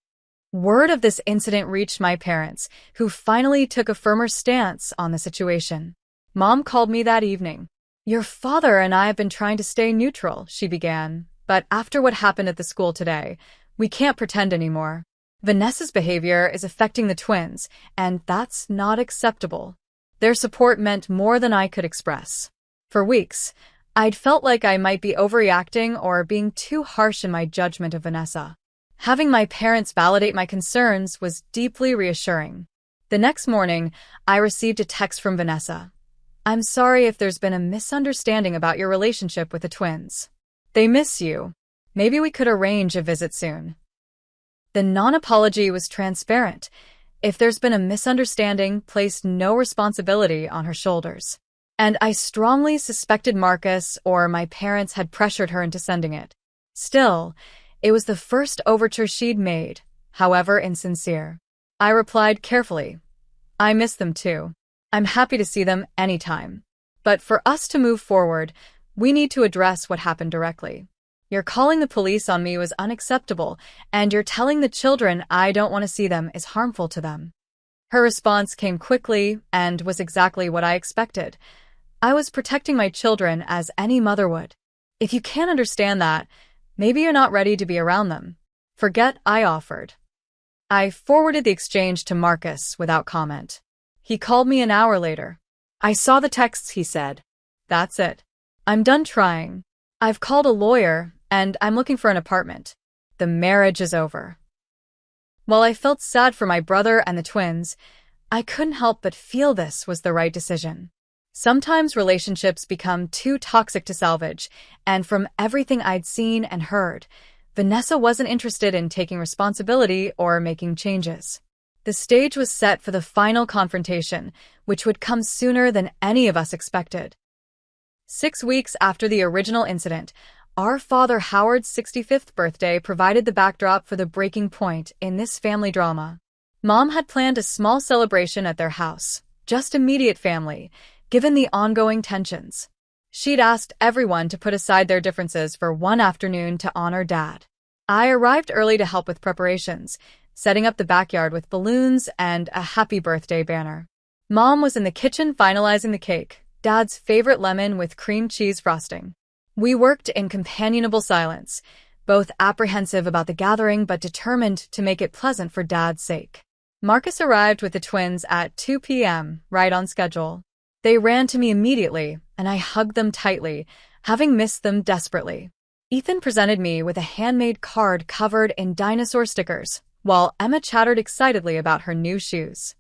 Word of this incident reached my parents, who finally took a firmer stance on the situation. Mom called me that evening. "Your father and I have been trying to stay neutral," she began, "but after what happened at the school today, we can't pretend anymore. Vanessa's behavior is affecting the twins, and that's not acceptable." Their support meant more than I could express. For weeks, I'd felt like I might be overreacting or being too harsh in my judgment of Vanessa. Having my parents validate my concerns was deeply reassuring. The next morning, I received a text from Vanessa. "I'm sorry if there's been a misunderstanding about your relationship with the twins. They miss you. Maybe we could arrange a visit soon." The non-apology was transparent. If there's been a misunderstanding, placed no responsibility on her shoulders. And I strongly suspected Marcus or my parents had pressured her into sending it. Still, it was the first overture she'd made, however insincere. I replied carefully, "I miss them too. I'm happy to see them anytime. But for us to move forward, we need to address what happened directly. Your calling the police on me was unacceptable, and you're telling the children I don't want to see them is harmful to them." Her response came quickly and was exactly what I expected. I was protecting my children as any mother would. If you can't understand that, maybe you're not ready to be around them. Forget I offered. I forwarded the exchange to Marcus without comment. He called me an hour later. "I saw the texts," he said. "That's it. I'm done trying. I've called a lawyer, and I'm looking for an apartment. The marriage is over." While I felt sad for my brother and the twins, I couldn't help but feel this was the right decision. Sometimes relationships become too toxic to salvage, and from everything I'd seen and heard, Vanessa wasn't interested in taking responsibility or making changes. The stage was set for the final confrontation, which would come sooner than any of us expected. 6 weeks after the original incident, our father Howard's 65th birthday provided the backdrop for the breaking point in this family drama. Mom had planned a small celebration at their house, just immediate family, given the ongoing tensions. She'd asked everyone to put aside their differences for one afternoon to honor Dad. I arrived early to help with preparations, setting up the backyard with balloons and a happy birthday banner. Mom was in the kitchen finalizing the cake, Dad's favorite lemon with cream cheese frosting. We worked in companionable silence, both apprehensive about the gathering but determined to make it pleasant for Dad's sake. Marcus arrived with the twins at 2 p.m., right on schedule. They ran to me immediately, and I hugged them tightly, having missed them desperately. Ethan presented me with a handmade card covered in dinosaur stickers, while Emma chattered excitedly about her new shoes.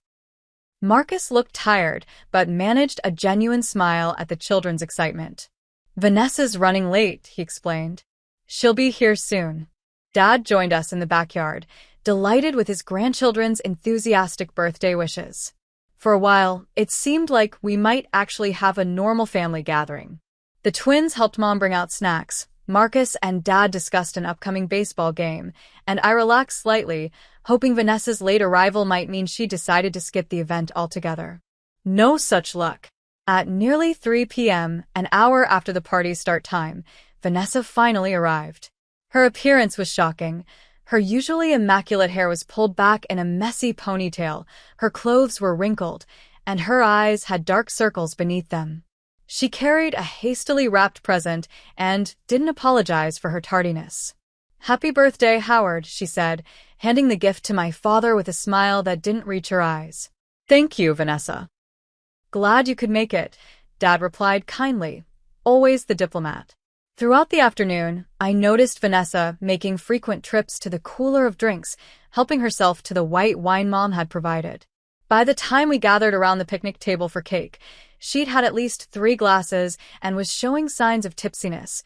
Marcus looked tired, but managed a genuine smile at the children's excitement. "Vanessa's running late," he explained. "She'll be here soon." Dad joined us in the backyard, delighted with his grandchildren's enthusiastic birthday wishes. For a while, it seemed like we might actually have a normal family gathering. The twins helped Mom bring out snacks, Marcus and Dad discussed an upcoming baseball game, and I relaxed slightly, hoping Vanessa's late arrival might mean she decided to skip the event altogether. No such luck. At nearly 3 p.m., an hour after the party's start time, Vanessa finally arrived. Her appearance was shocking. Her usually immaculate hair was pulled back in a messy ponytail, her clothes were wrinkled, and her eyes had dark circles beneath them. She carried a hastily wrapped present and didn't apologize for her tardiness. "Happy birthday, Howard," she said, handing the gift to my father with a smile that didn't reach her eyes. "Thank you, Vanessa." "Glad you could make it," Dad replied kindly, always the diplomat. Throughout the afternoon, I noticed Vanessa making frequent trips to the cooler of drinks, helping herself to the white wine Mom had provided. By the time we gathered around the picnic table for cake, she'd had at least 3 glasses and was showing signs of tipsiness,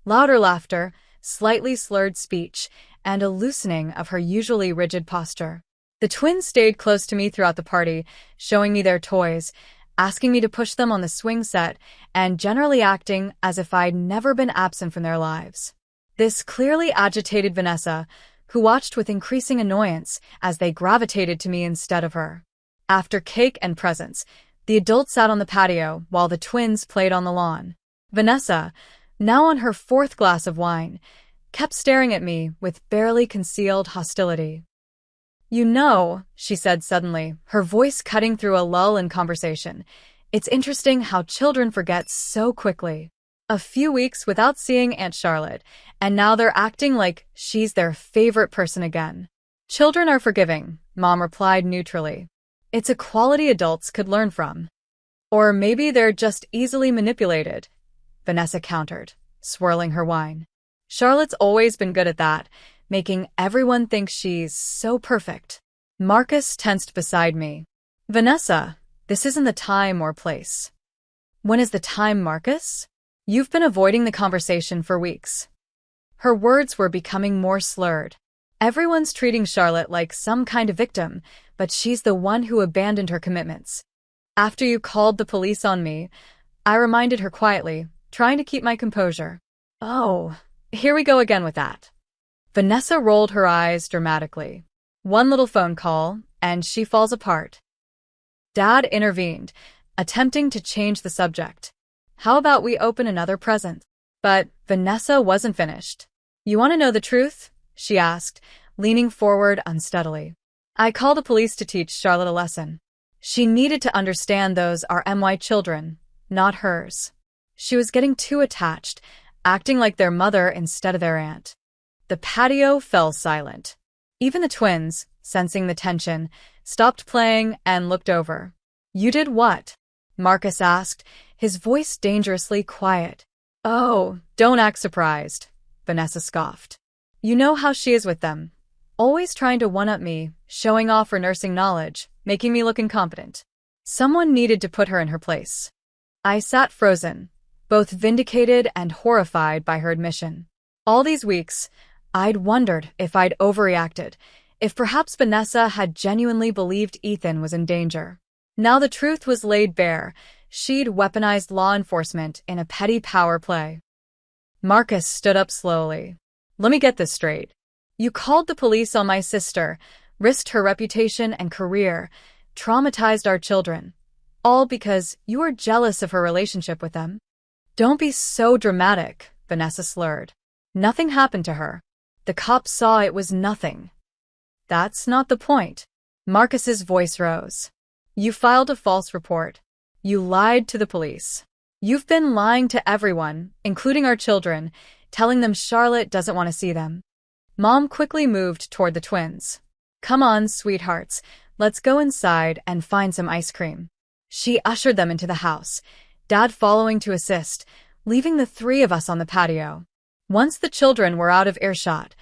louder laughter, slightly slurred speech, and a loosening of her usually rigid posture. The twins stayed close to me throughout the party, showing me their toys, asking me to push them on the swing set, and generally acting as if I'd never been absent from their lives. This clearly agitated Vanessa, who watched with increasing annoyance as they gravitated to me instead of her. After cake and presents, the adults sat on the patio while the twins played on the lawn. Vanessa, now on her 4th glass of wine, kept staring at me with barely concealed hostility. "You know," she said suddenly, her voice cutting through a lull in conversation, "it's interesting how children forget so quickly. A few weeks without seeing Aunt Charlotte, and now they're acting like she's their favorite person again." "Children are forgiving," Mom replied neutrally. "It's a quality adults could learn from. Or maybe they're just easily manipulated," Vanessa countered, swirling her wine. Charlotte's always been good at that, making everyone think she's so perfect. Marcus tensed beside me. Vanessa, this isn't the time or place. When is the time, Marcus? You've been avoiding the conversation for weeks. Her words were becoming more slurred. Everyone's treating Charlotte like some kind of victim, but she's the one who abandoned her commitments. After you called the police on me, I reminded her quietly, trying to keep my composure. Oh, here we go again with that. Vanessa rolled her eyes dramatically. One little phone call, and she falls apart. Dad intervened, attempting to change the subject. How about we open another present? But Vanessa wasn't finished. You want to know the truth? She asked, leaning forward unsteadily. I called the police to teach Charlotte a lesson. She needed to understand those are my children, not hers. She was getting too attached, acting like their mother instead of their aunt. The patio fell silent. Even the twins, sensing the tension, stopped playing and looked over. You did what? Marcus asked, his voice dangerously quiet. Oh, don't act surprised, Vanessa scoffed. You know how she is with them. Always trying to one-up me, showing off her nursing knowledge, making me look incompetent. Someone needed to put her in her place. I sat frozen, both vindicated and horrified by her admission. All these weeks, I'd wondered if I'd overreacted, if perhaps Vanessa had genuinely believed Ethan was in danger. Now the truth was laid bare. She'd weaponized law enforcement in a petty power play. Marcus stood up slowly. Let me get this straight. You called the police on my sister, risked her reputation and career, traumatized our children, all because you were jealous of her relationship with them? Don't be so dramatic, Vanessa slurred. Nothing happened to her. The cops saw it was nothing. That's not the point. Marcus's voice rose. You filed a false report. You lied to the police. You've been lying to everyone, including our children, telling them Charlotte doesn't want to see them. Mom quickly moved toward the twins. Come on, sweethearts, let's go inside and find some ice cream. She ushered them into the house, Dad following to assist, leaving the three of us on the patio. Once the children were out of earshot,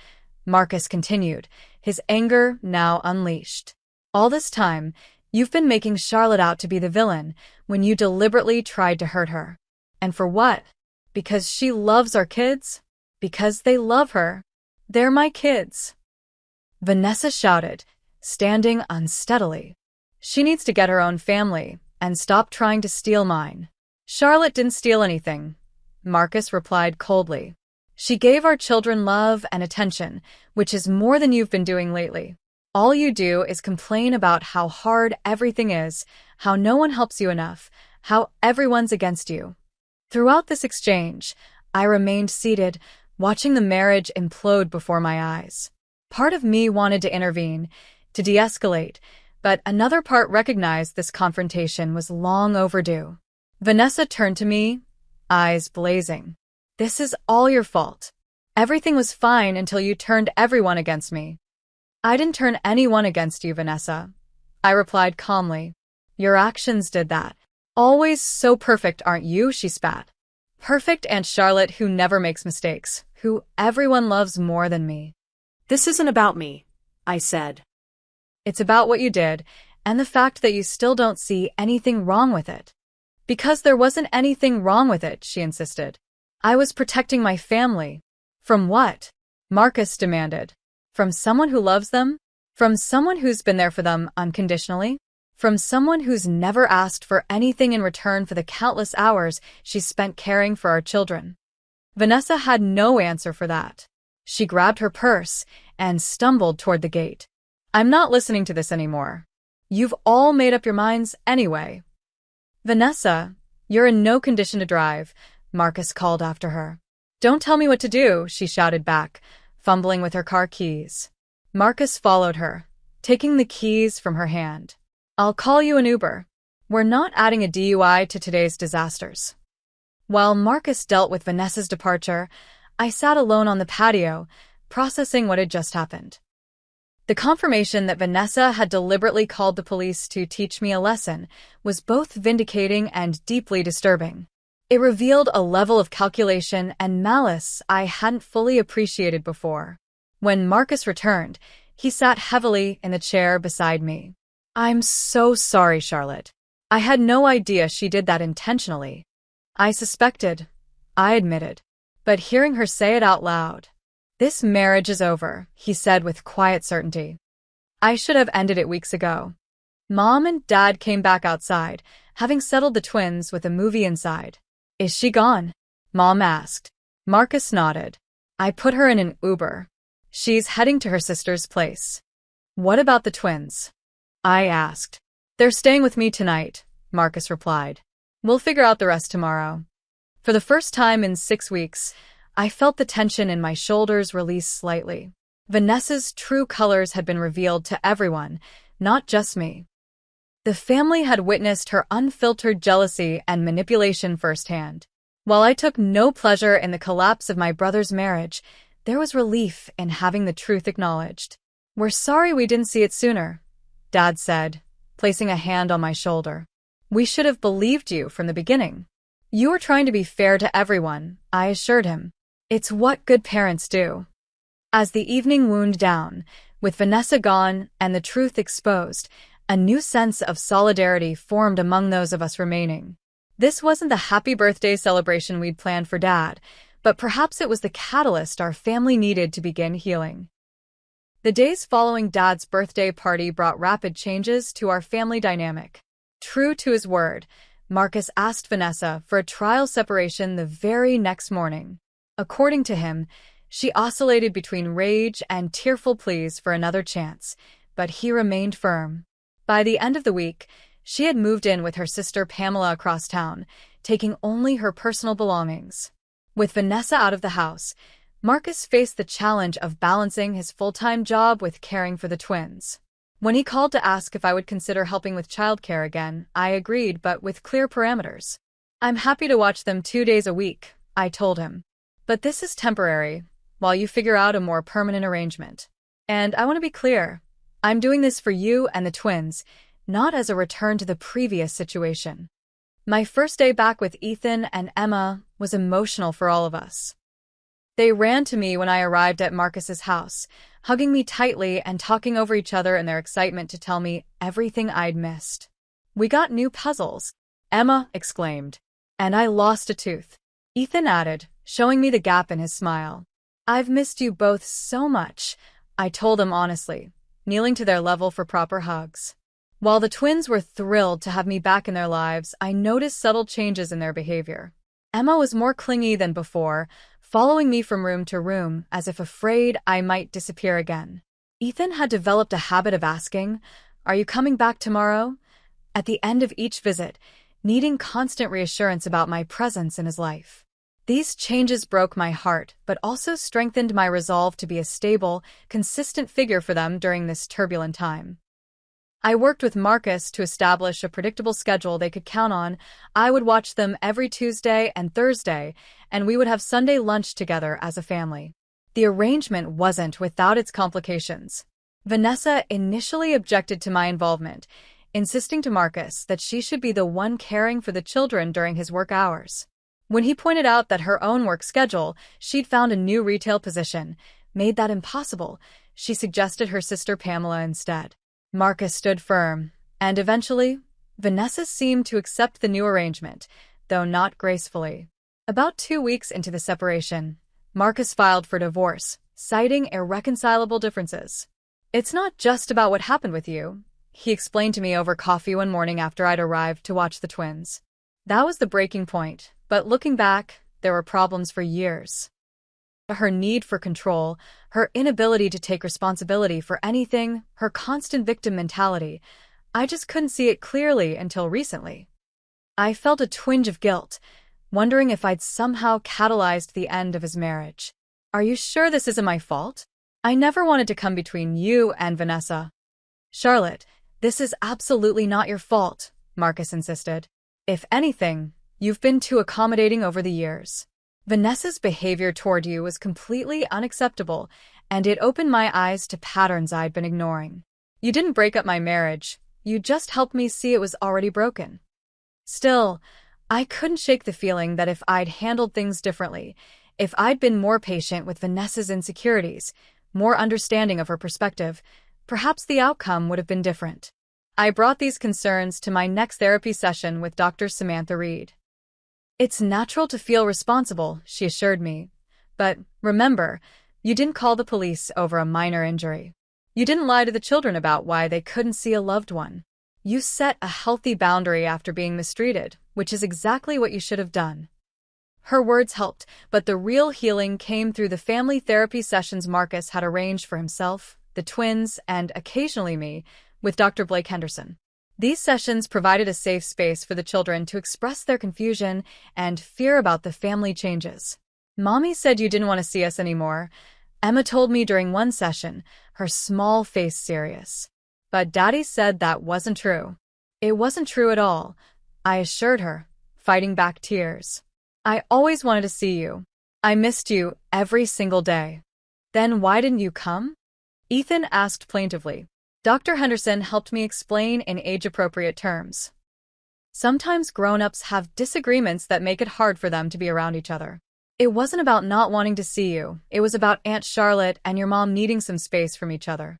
Marcus continued, his anger now unleashed. All this time, you've been making Charlotte out to be the villain when you deliberately tried to hurt her. And for what? Because she loves our kids? Because they love her? They're my kids. Vanessa shouted, standing unsteadily. She needs to get her own family and stop trying to steal mine. Charlotte didn't steal anything, Marcus replied coldly. She gave our children love and attention, which is more than you've been doing lately. All you do is complain about how hard everything is, how no one helps you enough, how everyone's against you. Throughout this exchange, I remained seated, watching the marriage implode before my eyes. Part of me wanted to intervene, to de-escalate, but another part recognized this confrontation was long overdue. Vanessa turned to me, eyes blazing. This is all your fault. Everything was fine until you turned everyone against me. I didn't turn anyone against you, Vanessa, I replied calmly. Your actions did that. Always so perfect, aren't you? She spat. Perfect Aunt Charlotte who never makes mistakes, who everyone loves more than me. This isn't about me, I said. It's about what you did, and the fact that you still don't see anything wrong with it. Because there wasn't anything wrong with it, she insisted. I was protecting my family. From what? Marcus demanded. From someone who loves them? From someone who's been there for them unconditionally? From someone who's never asked for anything in return for the countless hours she spent caring for our children? Vanessa had no answer for that. She grabbed her purse and stumbled toward the gate. I'm not listening to this anymore. You've all made up your minds anyway. Vanessa, you're in no condition to drive, Marcus called after her. Don't tell me what to do, she shouted back, fumbling with her car keys. Marcus followed her, taking the keys from her hand. I'll call you an Uber. We're not adding a DUI to today's disasters. While Marcus dealt with Vanessa's departure, I sat alone on the patio, processing what had just happened. The confirmation that Vanessa had deliberately called the police to teach me a lesson was both vindicating and deeply disturbing. It revealed a level of calculation and malice I hadn't fully appreciated before. When Marcus returned, he sat heavily in the chair beside me. "I'm so sorry, Charlotte. I had no idea she did that intentionally. I suspected," I admitted. But hearing her say it out loud, "This marriage is over," he said with quiet certainty. "I should have ended it weeks ago." Mom and Dad came back outside, having settled the twins with a movie inside. "Is she gone?" Mom asked. Marcus nodded. "I put her in an Uber. She's heading to her sister's place." "What about the twins?" I asked. "They're staying with me tonight," Marcus replied. "We'll figure out the rest tomorrow." For the first time in 6 weeks, I felt the tension in my shoulders release slightly. Vanessa's true colors had been revealed to everyone, not just me. The family had witnessed her unfiltered jealousy and manipulation firsthand. While I took no pleasure in the collapse of my brother's marriage, there was relief in having the truth acknowledged. "We're sorry we didn't see it sooner," Dad said, placing a hand on my shoulder. "We should have believed you from the beginning." "You were trying to be fair to everyone," I assured him. "It's what good parents do." As the evening wound down, with Vanessa gone and the truth exposed, a new sense of solidarity formed among those of us remaining. This wasn't the happy birthday celebration we'd planned for Dad, but perhaps it was the catalyst our family needed to begin healing. The days following Dad's birthday party brought rapid changes to our family dynamic. True to his word, Marcus asked Vanessa for a trial separation the very next morning. According to him, she oscillated between rage and tearful pleas for another chance, but he remained firm. By the end of the week, she had moved in with her sister Pamela across town, taking only her personal belongings. With Vanessa out of the house, Marcus faced the challenge of balancing his full-time job with caring for the twins. When he called to ask if I would consider helping with childcare again, I agreed, but with clear parameters. "I'm happy to watch them 2 days a week," I told him. "But this is temporary, while you figure out a more permanent arrangement. And I want to be clear, I'm doing this for you and the twins, not as a return to the previous situation." My first day back with Ethan and Emma was emotional for all of us. They ran to me when I arrived at Marcus's house, hugging me tightly and talking over each other in their excitement to tell me everything I'd missed. "We got new puzzles," Emma exclaimed. "And I lost a tooth," Ethan added, showing me the gap in his smile. "I've missed you both so much," I told them honestly, kneeling to their level for proper hugs. While the twins were thrilled to have me back in their lives, I noticed subtle changes in their behavior. Emma was more clingy than before, following me from room to room as if afraid I might disappear again. Ethan had developed a habit of asking, "Are you coming back tomorrow?" at the end of each visit, needing constant reassurance about my presence in his life. These changes broke my heart, but also strengthened my resolve to be a stable, consistent figure for them during this turbulent time. I worked with Marcus to establish a predictable schedule they could count on. I would watch them every Tuesday and Thursday, and we would have Sunday lunch together as a family. The arrangement wasn't without its complications. Vanessa initially objected to my involvement, insisting to Marcus that she should be the one caring for the children during his work hours. When he pointed out that her own work schedule, she'd found a new retail position, made that impossible, she suggested her sister Pamela instead. Marcus stood firm, and eventually, Vanessa seemed to accept the new arrangement, though not gracefully. About 2 weeks into the separation, Marcus filed for divorce, citing irreconcilable differences. "It's not just about what happened with you," he explained to me over coffee one morning after I'd arrived to watch the twins. That was the breaking point, but looking back, there were problems for years. Her need for control, her inability to take responsibility for anything, her constant victim mentality. I just couldn't see it clearly until recently. I felt a twinge of guilt, wondering if I'd somehow catalyzed the end of his marriage. "Are you sure this isn't my fault? I never wanted to come between you and Vanessa." "Charlotte, this is absolutely not your fault," Marcus insisted. "If anything, you've been too accommodating over the years. Vanessa's behavior toward you was completely unacceptable, and it opened my eyes to patterns I'd been ignoring. You didn't break up my marriage, you just helped me see it was already broken." Still, I couldn't shake the feeling that if I'd handled things differently, if I'd been more patient with Vanessa's insecurities, more understanding of her perspective, perhaps the outcome would have been different. I brought these concerns to my next therapy session with Dr. Samantha Reed. "It's natural to feel responsible," she assured me. "But remember, you didn't call the police over a minor injury. You didn't lie to the children about why they couldn't see a loved one. You set a healthy boundary after being mistreated, which is exactly what you should have done." Her words helped, but the real healing came through the family therapy sessions Marcus had arranged for himself, the twins, and occasionally me, with Dr. Blake Henderson. These sessions provided a safe space for the children to express their confusion and fear about the family changes. "Mommy said you didn't want to see us anymore," Emma told me during one session, her small face serious. "But Daddy said that wasn't true." "It wasn't true at all," I assured her, fighting back tears. "I always wanted to see you. I missed you every single day." "Then why didn't you come?" Ethan asked plaintively. Dr. Henderson helped me explain in age-appropriate terms. "Sometimes grown-ups have disagreements that make it hard for them to be around each other. It wasn't about not wanting to see you, it was about Aunt Charlotte and your mom needing some space from each other."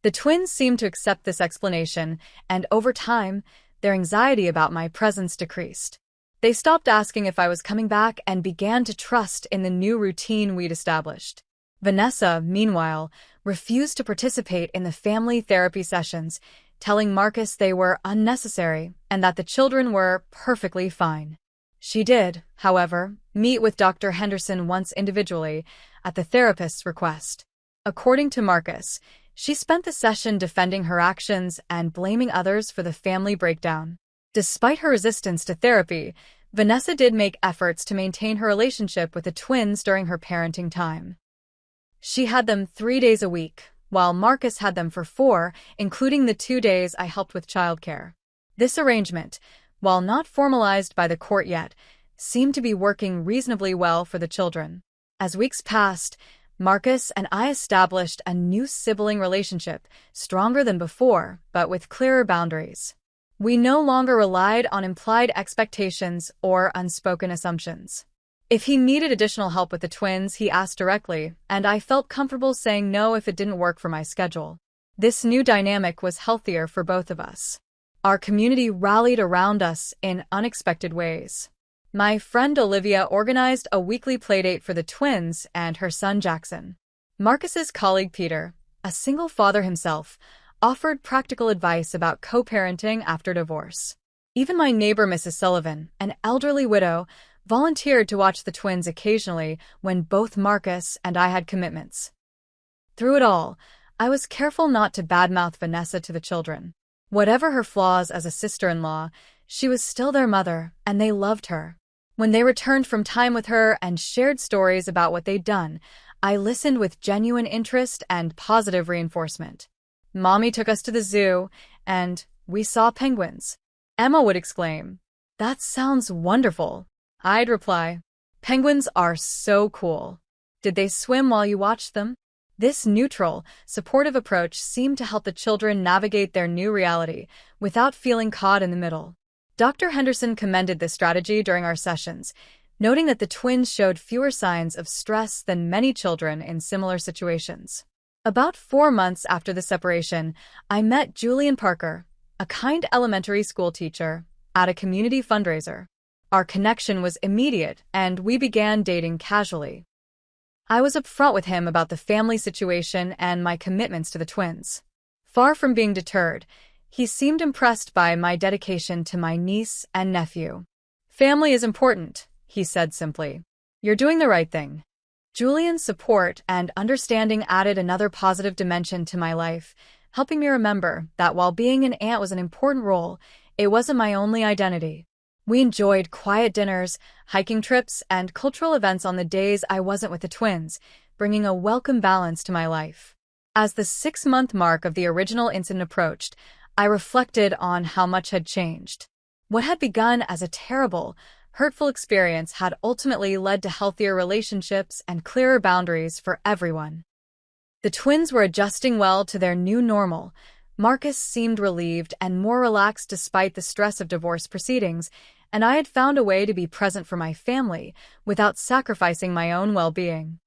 The twins seemed to accept this explanation, and over time, their anxiety about my presence decreased. They stopped asking if I was coming back and began to trust in the new routine we'd established. Vanessa, meanwhile, refused to participate in the family therapy sessions, telling Marcus they were unnecessary and that the children were perfectly fine. She did, however, meet with Dr. Henderson once individually, at the therapist's request. According to Marcus, she spent the session defending her actions and blaming others for the family breakdown. Despite her resistance to therapy, Vanessa did make efforts to maintain her relationship with the twins during her parenting time. She had them 3 days a week, while Marcus had them for 4, including the 2 days I helped with childcare. This arrangement, while not formalized by the court yet, seemed to be working reasonably well for the children. As weeks passed, Marcus and I established a new sibling relationship, stronger than before, but with clearer boundaries. We no longer relied on implied expectations or unspoken assumptions. If he needed additional help with the twins, he asked directly, and I felt comfortable saying no if it didn't work for my schedule. This new dynamic was healthier for both of us. Our community rallied around us in unexpected ways. My friend Olivia organized a weekly playdate for the twins and her son Jackson. Marcus's colleague Peter, a single father himself, offered practical advice about co-parenting after divorce. Even my neighbor Mrs. Sullivan, an elderly widow, volunteered to watch the twins occasionally when both Marcus and I had commitments. Through it all, I was careful not to badmouth Vanessa to the children. Whatever her flaws as a sister-in-law, she was still their mother, and they loved her. When they returned from time with her and shared stories about what they'd done, I listened with genuine interest and positive reinforcement. "Mommy took us to the zoo, and we saw penguins," Emma would exclaim. "That sounds wonderful," I'd reply. "Penguins are so cool. Did they swim while you watched them?" This neutral, supportive approach seemed to help the children navigate their new reality without feeling caught in the middle. Dr. Henderson commended this strategy during our sessions, noting that the twins showed fewer signs of stress than many children in similar situations. About 4 months after the separation, I met Julian Parker, a kind elementary school teacher, at a community fundraiser. Our connection was immediate, and we began dating casually. I was upfront with him about the family situation and my commitments to the twins. Far from being deterred, he seemed impressed by my dedication to my niece and nephew. "Family is important," he said simply. "You're doing the right thing." Julian's support and understanding added another positive dimension to my life, helping me remember that while being an aunt was an important role, it wasn't my only identity. We enjoyed quiet dinners, hiking trips, and cultural events on the days I wasn't with the twins, bringing a welcome balance to my life. As the 6-month mark of the original incident approached, I reflected on how much had changed. What had begun as a terrible, hurtful experience had ultimately led to healthier relationships and clearer boundaries for everyone. The twins were adjusting well to their new normal, Marcus seemed relieved and more relaxed despite the stress of divorce proceedings, and I had found a way to be present for my family without sacrificing my own well-being.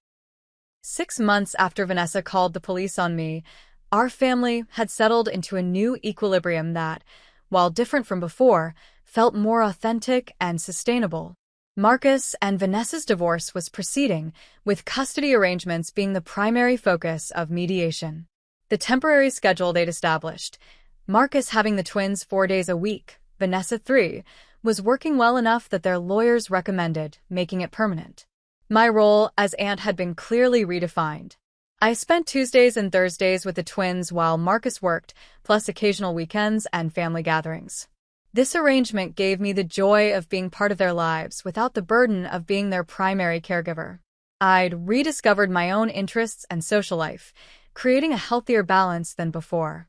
6 months after Vanessa called the police on me, our family had settled into a new equilibrium that, while different from before, felt more authentic and sustainable. Marcus and Vanessa's divorce was proceeding, with custody arrangements being the primary focus of mediation. The temporary schedule they'd established, Marcus having the twins 4 days a week, Vanessa 3, was working well enough that their lawyers recommended making it permanent. My role as aunt had been clearly redefined. I spent Tuesdays and Thursdays with the twins while Marcus worked, plus occasional weekends and family gatherings. This arrangement gave me the joy of being part of their lives without the burden of being their primary caregiver. I'd rediscovered my own interests and social life, creating a healthier balance than before.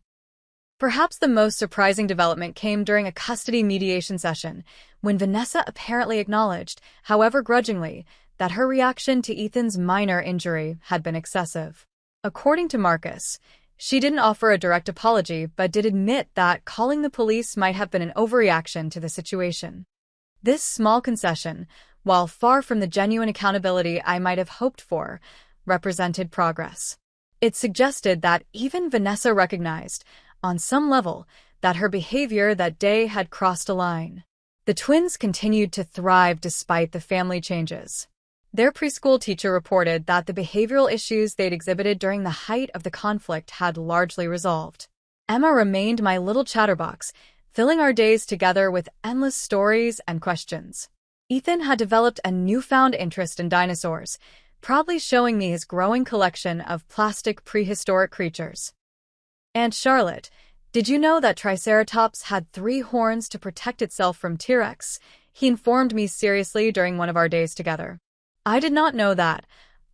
Perhaps the most surprising development came during a custody mediation session, when Vanessa apparently acknowledged, however grudgingly, that her reaction to Ethan's minor injury had been excessive. According to Marcus, she didn't offer a direct apology but did admit that calling the police might have been an overreaction to the situation. This small concession, while far from the genuine accountability I might have hoped for, represented progress. It suggested that even Vanessa recognized, on some level, that her behavior that day had crossed a line. The twins continued to thrive despite the family changes. Their preschool teacher reported that the behavioral issues they'd exhibited during the height of the conflict had largely resolved. Emma remained my little chatterbox, filling our days together with endless stories and questions. Ethan had developed a newfound interest in dinosaurs, proudly showing me his growing collection of plastic prehistoric creatures. Aunt Charlotte, did you know that Triceratops had 3 horns to protect itself from T-Rex? He informed me seriously during one of our days together. I did not know that,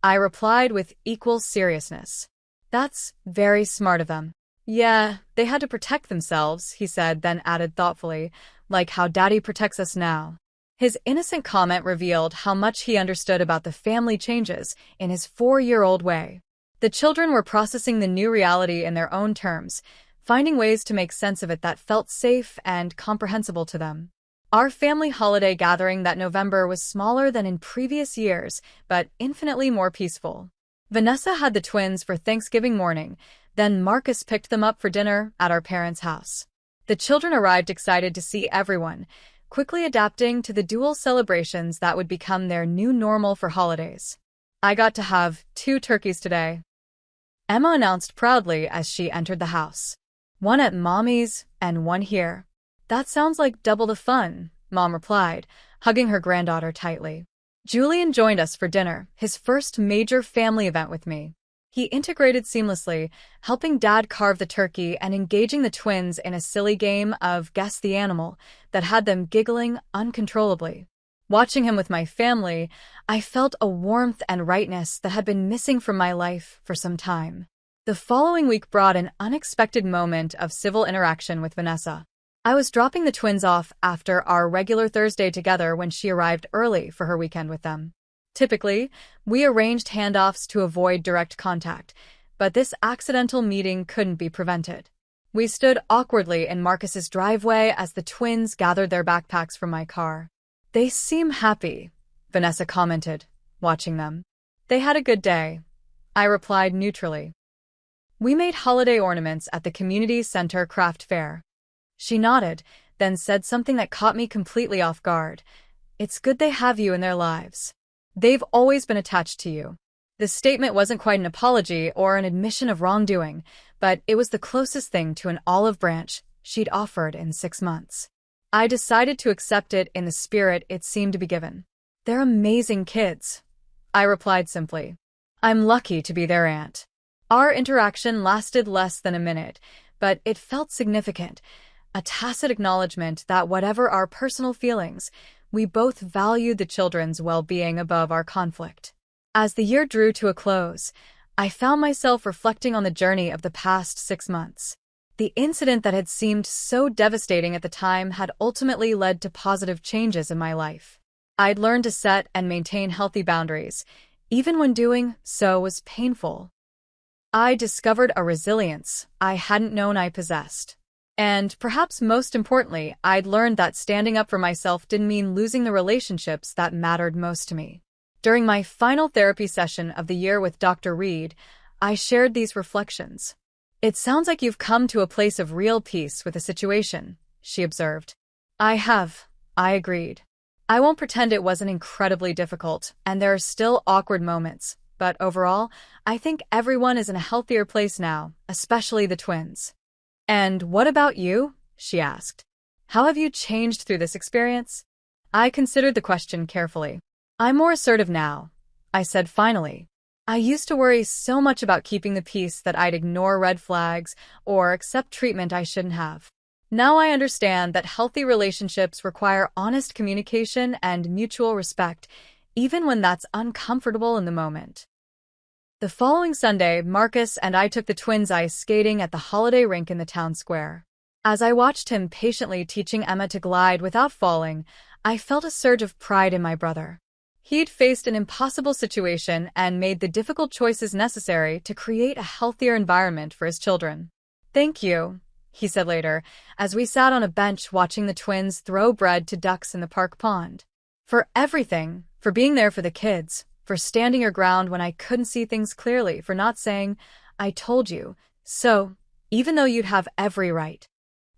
I replied with equal seriousness. That's very smart of them. Yeah, they had to protect themselves, he said, then added thoughtfully, like how Daddy protects us now. His innocent comment revealed how much he understood about the family changes in his 4-year-old way. The children were processing the new reality in their own terms, finding ways to make sense of it that felt safe and comprehensible to them. Our family holiday gathering that November was smaller than in previous years, but infinitely more peaceful. Vanessa had the twins for Thanksgiving morning, then Marcus picked them up for dinner at our parents' house. The children arrived excited to see everyone, quickly adapting to the dual celebrations that would become their new normal for holidays. I got to have 2 turkeys today, Emma announced proudly as she entered the house. One at Mommy's and one here. That sounds like double the fun, Mom replied, hugging her granddaughter tightly. Julian joined us for dinner, his first major family event with me. He integrated seamlessly, helping Dad carve the turkey and engaging the twins in a silly game of Guess the Animal that had them giggling uncontrollably. Watching him with my family, I felt a warmth and rightness that had been missing from my life for some time. The following week brought an unexpected moment of civil interaction with Vanessa. I was dropping the twins off after our regular Thursday together when she arrived early for her weekend with them. Typically, we arranged handoffs to avoid direct contact, but this accidental meeting couldn't be prevented. We stood awkwardly in Marcus's driveway as the twins gathered their backpacks from my car. They seem happy, Vanessa commented, watching them. They had a good day, I replied neutrally. We made holiday ornaments at the community center craft fair. She nodded, then said something that caught me completely off guard. It's good they have you in their lives. They've always been attached to you. The statement wasn't quite an apology or an admission of wrongdoing, but it was the closest thing to an olive branch she'd offered in 6 months. I decided to accept it in the spirit it seemed to be given. They're amazing kids, I replied simply. I'm lucky to be their aunt. Our interaction lasted less than a minute, but it felt significant. A tacit acknowledgement that whatever our personal feelings, we both valued the children's well-being above our conflict. As the year drew to a close, I found myself reflecting on the journey of the past 6 months. The incident that had seemed so devastating at the time had ultimately led to positive changes in my life. I'd learned to set and maintain healthy boundaries, even when doing so was painful. I discovered a resilience I hadn't known I possessed. And perhaps most importantly, I'd learned that standing up for myself didn't mean losing the relationships that mattered most to me. During my final therapy session of the year with Dr. Reed, I shared these reflections. "It sounds like you've come to a place of real peace with the situation," she observed. "I have," I agreed. "I won't pretend it wasn't incredibly difficult, and there are still awkward moments, but overall, I think everyone is in a healthier place now, especially the twins." "And what about you?" she asked. "How have you changed through this experience?" I considered the question carefully. "I'm more assertive now," I said finally. "I used to worry so much about keeping the peace that I'd ignore red flags or accept treatment I shouldn't have. Now I understand that healthy relationships require honest communication and mutual respect, even when that's uncomfortable in the moment." The following Sunday, Marcus and I took the twins ice skating at the holiday rink in the town square. As I watched him patiently teaching Emma to glide without falling, I felt a surge of pride in my brother. He'd faced an impossible situation and made the difficult choices necessary to create a healthier environment for his children. "Thank you," he said later, as we sat on a bench watching the twins throw bread to ducks in the park pond. "For everything, for being there for the kids, for standing your ground when I couldn't see things clearly, for not saying, 'I told you so,' even though you'd have every right."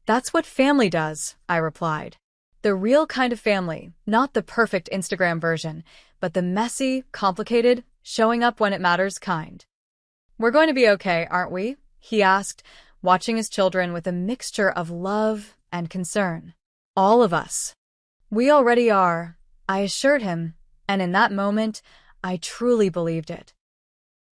"That's what family does," I replied. "The real kind of family, not the perfect Instagram version, but the messy, complicated, showing up when it matters kind." "We're going to be okay, aren't we?" he asked, watching his children with a mixture of love and concern. "All of us." "We already are," I assured him, and in that moment, I truly believed it.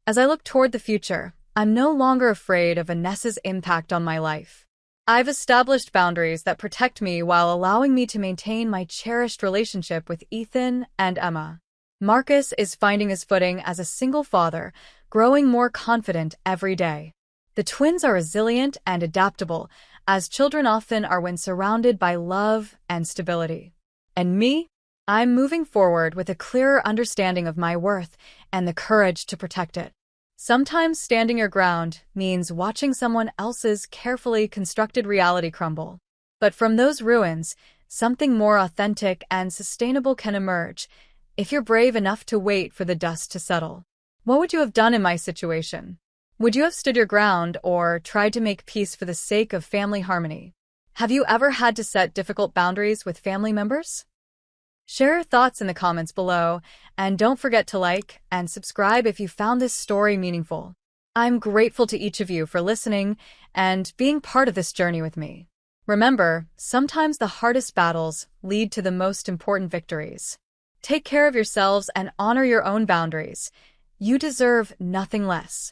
As I look toward the future, I'm no longer afraid of Vanessa's impact on my life. I've established boundaries that protect me while allowing me to maintain my cherished relationship with Ethan and Emma. Marcus is finding his footing as a single father, growing more confident every day. The twins are resilient and adaptable, as children often are when surrounded by love and stability. And me? I'm moving forward with a clearer understanding of my worth and the courage to protect it. Sometimes standing your ground means watching someone else's carefully constructed reality crumble. But from those ruins, something more authentic and sustainable can emerge, if you're brave enough to wait for the dust to settle. What would you have done in my situation? Would you have stood your ground or tried to make peace for the sake of family harmony? Have you ever had to set difficult boundaries with family members? Share your thoughts in the comments below, and don't forget to like and subscribe if you found this story meaningful. I'm grateful to each of you for listening and being part of this journey with me. Remember, sometimes the hardest battles lead to the most important victories. Take care of yourselves and honor your own boundaries. You deserve nothing less.